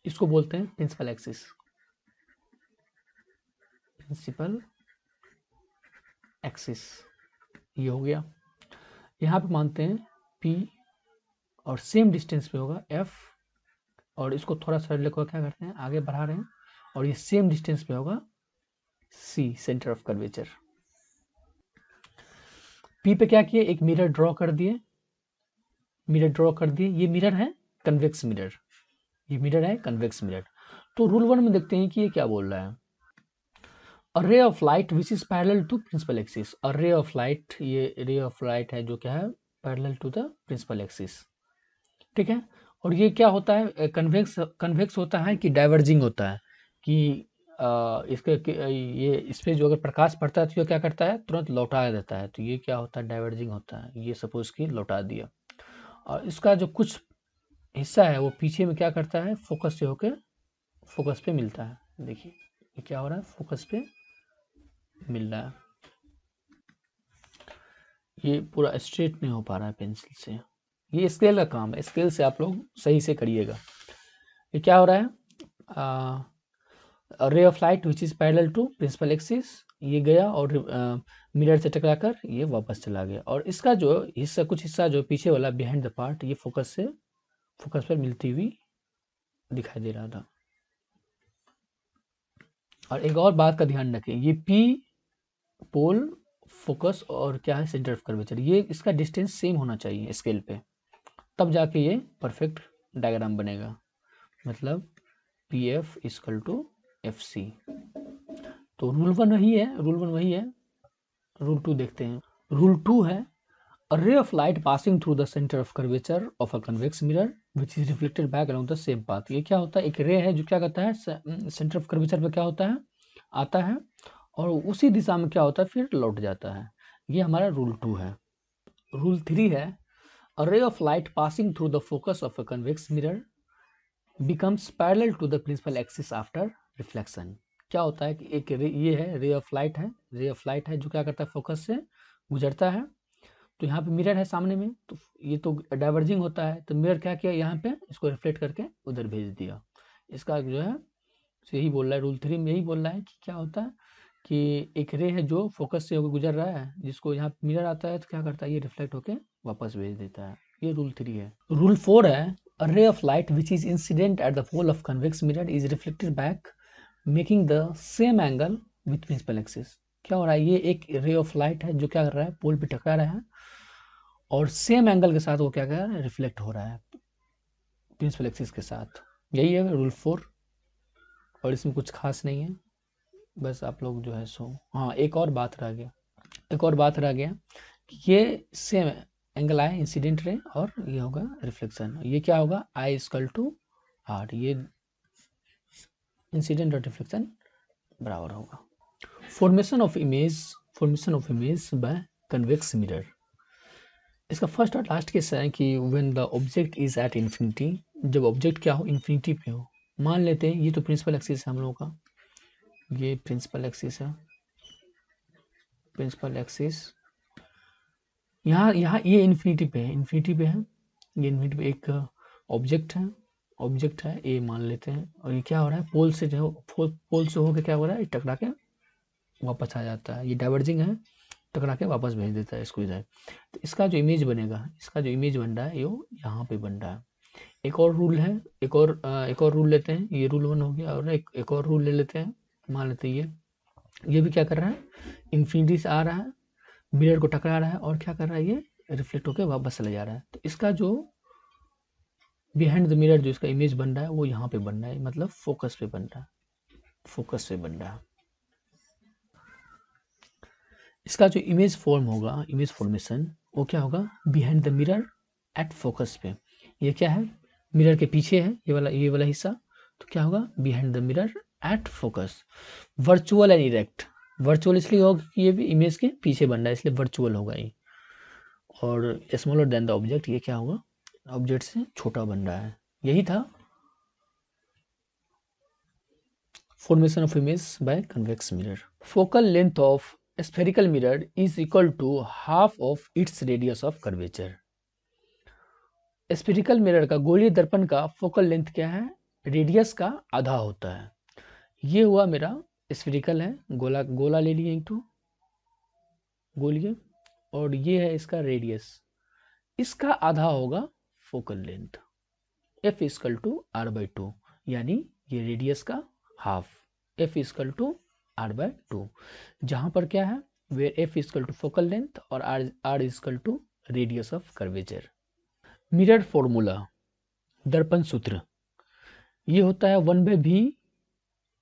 [SPEAKER 1] इसको बोलते हैं प्रिंसिपल एक्सिस। प्रिंसिपल एक्सिस ये हो गया। यहाँ पे मानते हैं P और सेम डिस्टेंस पे होगा F, और इसको थोड़ा सा लेकर क्या करते हैं आगे बढ़ा रहे हैं, और ये सेम डिस्टेंस पे होगा C, centre of curvature. P पे क्या किए, एक मिरर ड्रॉ कर दिए, मिरर ड्रॉ कर दिए। ये मिरर है कन्वेक्स मिरर, ये मिरर है कन्वेक्स मिरर। तो रूल 1 में देखते हैं कि ये क्या बोल रहा है। A ray of light which is parallel to principal axis. A ray of light, ये रे ऑफ लाइट है जो क्या है parallel to the principal axis, ठीक है। और ये क्या होता है, कन्वेक्स कन्वेक्स होता है कि डाइवर्जिंग होता है, कि ये इस पे जो अगर प्रकाश पड़ता है तो ये क्या करता है तुरंत लौटा देता है, तो ये क्या होता है डाइवर्जिंग होता है। ये सपोज कि लौटा दिया, और इसका जो कुछ हिस्सा है वो पीछे में क्या करता है फोकस से होकर फोकस पे मिलता है। देखिए ये क्या हो रहा है, फोकस पे मिल रहा है। ये पूरा स्ट्रेट नहीं हो पा रहा है पेंसिल से, ये स्केल का काम है, स्केल से आप लोग सही से करिएगा। ये क्या हो रहा है, ray of light which is parallel to principal axis, ये गया और मिरर से टकराकर ये वापस चला गया, और इसका जो हिस्सा कुछ हिस्सा जो पीछे वाला बिहाइंड द पार्ट, ये फोकस पर मिलती हुई दिखाई दे रहा था। और एक और बात का ध्यान रखें, ये P पोल फोकस और क्या है सेंटर ऑफ कर्वेचर, ये इसका डिस्टेंस सेम होना चाहिए स्केल पे, तब जाके ये परफेक्ट डायग्राम बनेगा। मतलब PF इक्वल टू FC। तो रूल 1 वही है, रूल 1 वही है। रूल 2 देखते हैं। रूल 2 है a ray of light passing through the center of curvature of a convex mirror which is reflected back along the same path। ये क्या होता है, एक रे है जो क्या करता है सेंटर ऑफ कर्वेचर पे क्या होता है आता है, और उसी दिशा में क्या होता है फिर लौट जाता है। ये हमारा रूल 2 है। रूल 3 है a ray of light passing through the focus of a convex mirror becomes parallel to the principal axis after reflection। क्या होता है कि एक ये है रे ऑफ लाइट है, रे ऑफ लाइट है जो क्या करता है फोकस से गुजरता है, तो यहाँ पे मिरर है सामने में, तो ये तो डाइवर्जिंग होता है, तो मिरर क्या किया यहाँ पे इसको रिफ्लेक्ट करके उधर भेज दिया। इसका जो है यही बोल रहा है, रूल 3 में यही बोल रहा है कि क्या होता है कि एक रे है जो फोकस से होकर गुजर रहा है, जिसको यहाँ मिरर आता है तो क्या करता है ये रिफ्लेक्ट होके वापस भेज देता है। ये रूल 3 है। रूल 4 है a ray of light which is incident at the pole of convex mirror is reflected back making the same angle with principal axis। क्या हो रहा है, ये एक रे ऑफ लाइट है जो क्या कर रहा है पोल पे टकरा रहा है, और सेम एंगल के साथ वो क्या कर रहा है रिफ्लेक्ट हो रहा है प्रिंसिपल एक्सिस के साथ। यही है रूल 4, और इसमें कुछ खास नहीं है, बस आप लोग जो है सो। हाँ एक और बात रह गया कि ये सेम एंगल आए इंसिडेंट रे, और ये होगा रिफ्लेक्शन। ये क्या होगा I इक्वल टू R, ये इंसिडेंट और रिफ्लेक्शन बराबर होगा। Formation of image bye convex mirror. इसका फर्स्ट और लास्ट केस है कि when the object is at infinity, जब ऑब्जेक्ट क्या हो इन्फिनिटी पे हो। मान लेते हैं ये तो प्रिंसिपल एक्सिस है हम लोगों का, ये प्रिंसिपल एक्सिस है, प्रिंसिपल एक्सिस यहाँ ये इन्फिनिटी पे है, ये इन्फिनिटी पे एक ऑब्जेक्ट है ए मान लेते हैं, और ये क्या हो रहा है पोल से होकर क्या हो रहा है टकरा के वापस आ जाता है, ये डाइवर्जिंग है, टकरा के वापस भेज देता है इसको इधर। तो इसका जो इमेज बनेगा, इसका जो इमेज बन रहा है ये यहाँ पे बन रहा है। एक और रूल है, एक और रूल लेते हैं, ये रूल 1 हो गया, और एक और रूल ले लेते हैं। मान लेते हैं ये भी क्या कर रहा है इन्फिनिटी से आ रहा है, मिरर को टकरा रहा है, और क्या कर रहा है ये रिफ्लेक्ट होकर वापस चला जा रहा है। तो इसका जो बिहाइंड द मिरर जो इसका इमेज बन रहा है वो यहाँ पे बन रहा है, मतलब फोकस पे बन रहा है। इसका जो इमेज फॉर्म होगा, इमेज फॉर्मेशन, वो क्या होगा behind the mirror at focus पे। ये क्या है मिरर के पीछे है ये वाला हिस्सा, तो क्या होगा behind the mirror at focus. Virtual and erect, virtual इसलिए होगा कि ये भी इमेज के पीछे बन रहा है इसलिए वर्चुअल होगा ये, और स्मॉलर देन द ऑब्जेक्ट, ये क्या होगा ऑब्जेक्ट से छोटा बन रहा है। यही था formation of image bye convex mirror. Focal length of spherical mirror is equal to half of its radius of curvature। Spherical mirror का गोलीय दर्पण का फोकल लेंथ क्या है रेडियस का आधा होता है। ये हुआ मेरा स्फेरिकल है, गोला गोला ले लिए एक तो गोलिए, और ये है इसका रेडियस, इसका आधा होगा focal length. F equal to R by two, यानी ये रेडियस का half, F equal to R by two, जहाँ पर क्या है, where F equal to focal length और R equal to radius of curvature. Mirror formula, दर्पण सूत्र, ये होता है 1/v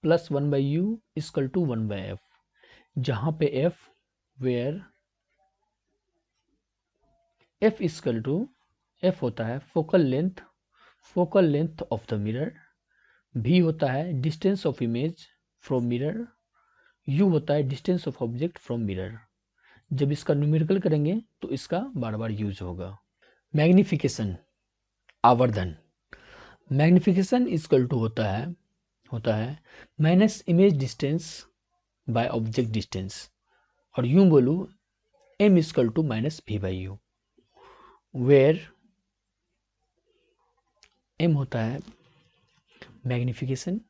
[SPEAKER 1] plus 1/u is equal to 1/f, जहाँ पे f where f is equal to, f होता है focal length of the mirror, v होता है distance of image from mirror, u होता है distance of object from mirror. जब इसका न्यूमेरिकल करेंगे तो इसका बार बार यूज होगा। मैग्निफिकेशन, आवर्धन, मैग्निफिकेशन इजकल टू होता है minus image distance by object distance, और यूं बोलूं m is equal to minus v by u, where m होता है मैग्निफिकेशन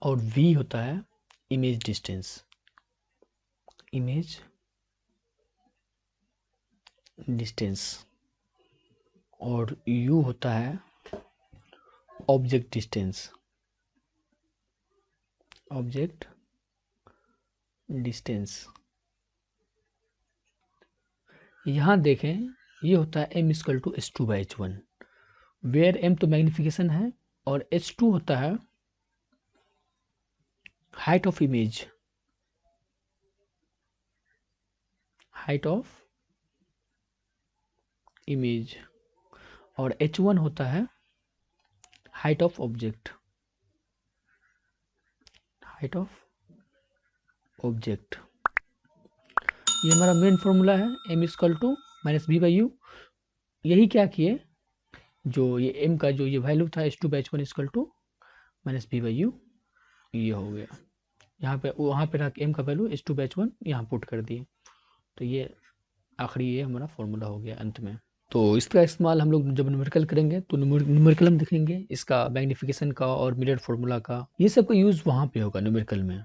[SPEAKER 1] और v होता है इमेज डिस्टेंस और u होता है ऑब्जेक्ट डिस्टेंस। यहाँ देखें, ये होता है m is equal to h2 by h1, where m तो मैग्निफिकेशन है और h2 होता है हाइट ऑफ इमेज और h1 होता है हाइट ऑफ ऑब्जेक्ट। ये हमारा मेन फॉर्मूला है, m is equal to minus v by u. यही क्या किए, जो ये m का जो ये वैल्यू था h2 by h1 is equal to minus v by u, ये हो गया। यहाँ पे वहाँ पे रख m का वैल्यू h2 बाई h1 यहाँ पुट कर दिए, तो ये आखिरी ये हमारा फॉर्मूला हो गया अंत में। तो इसका इस्तेमाल हम लोग जब न्यूमेरिकल करेंगे तो न्यूमेरिकल हम देखेंगे इसका मैग्निफिकेशन का और मिरर फॉर्मूला का, ये सब का यूज़ वहाँ पे होगा न्यूमेरिकल में।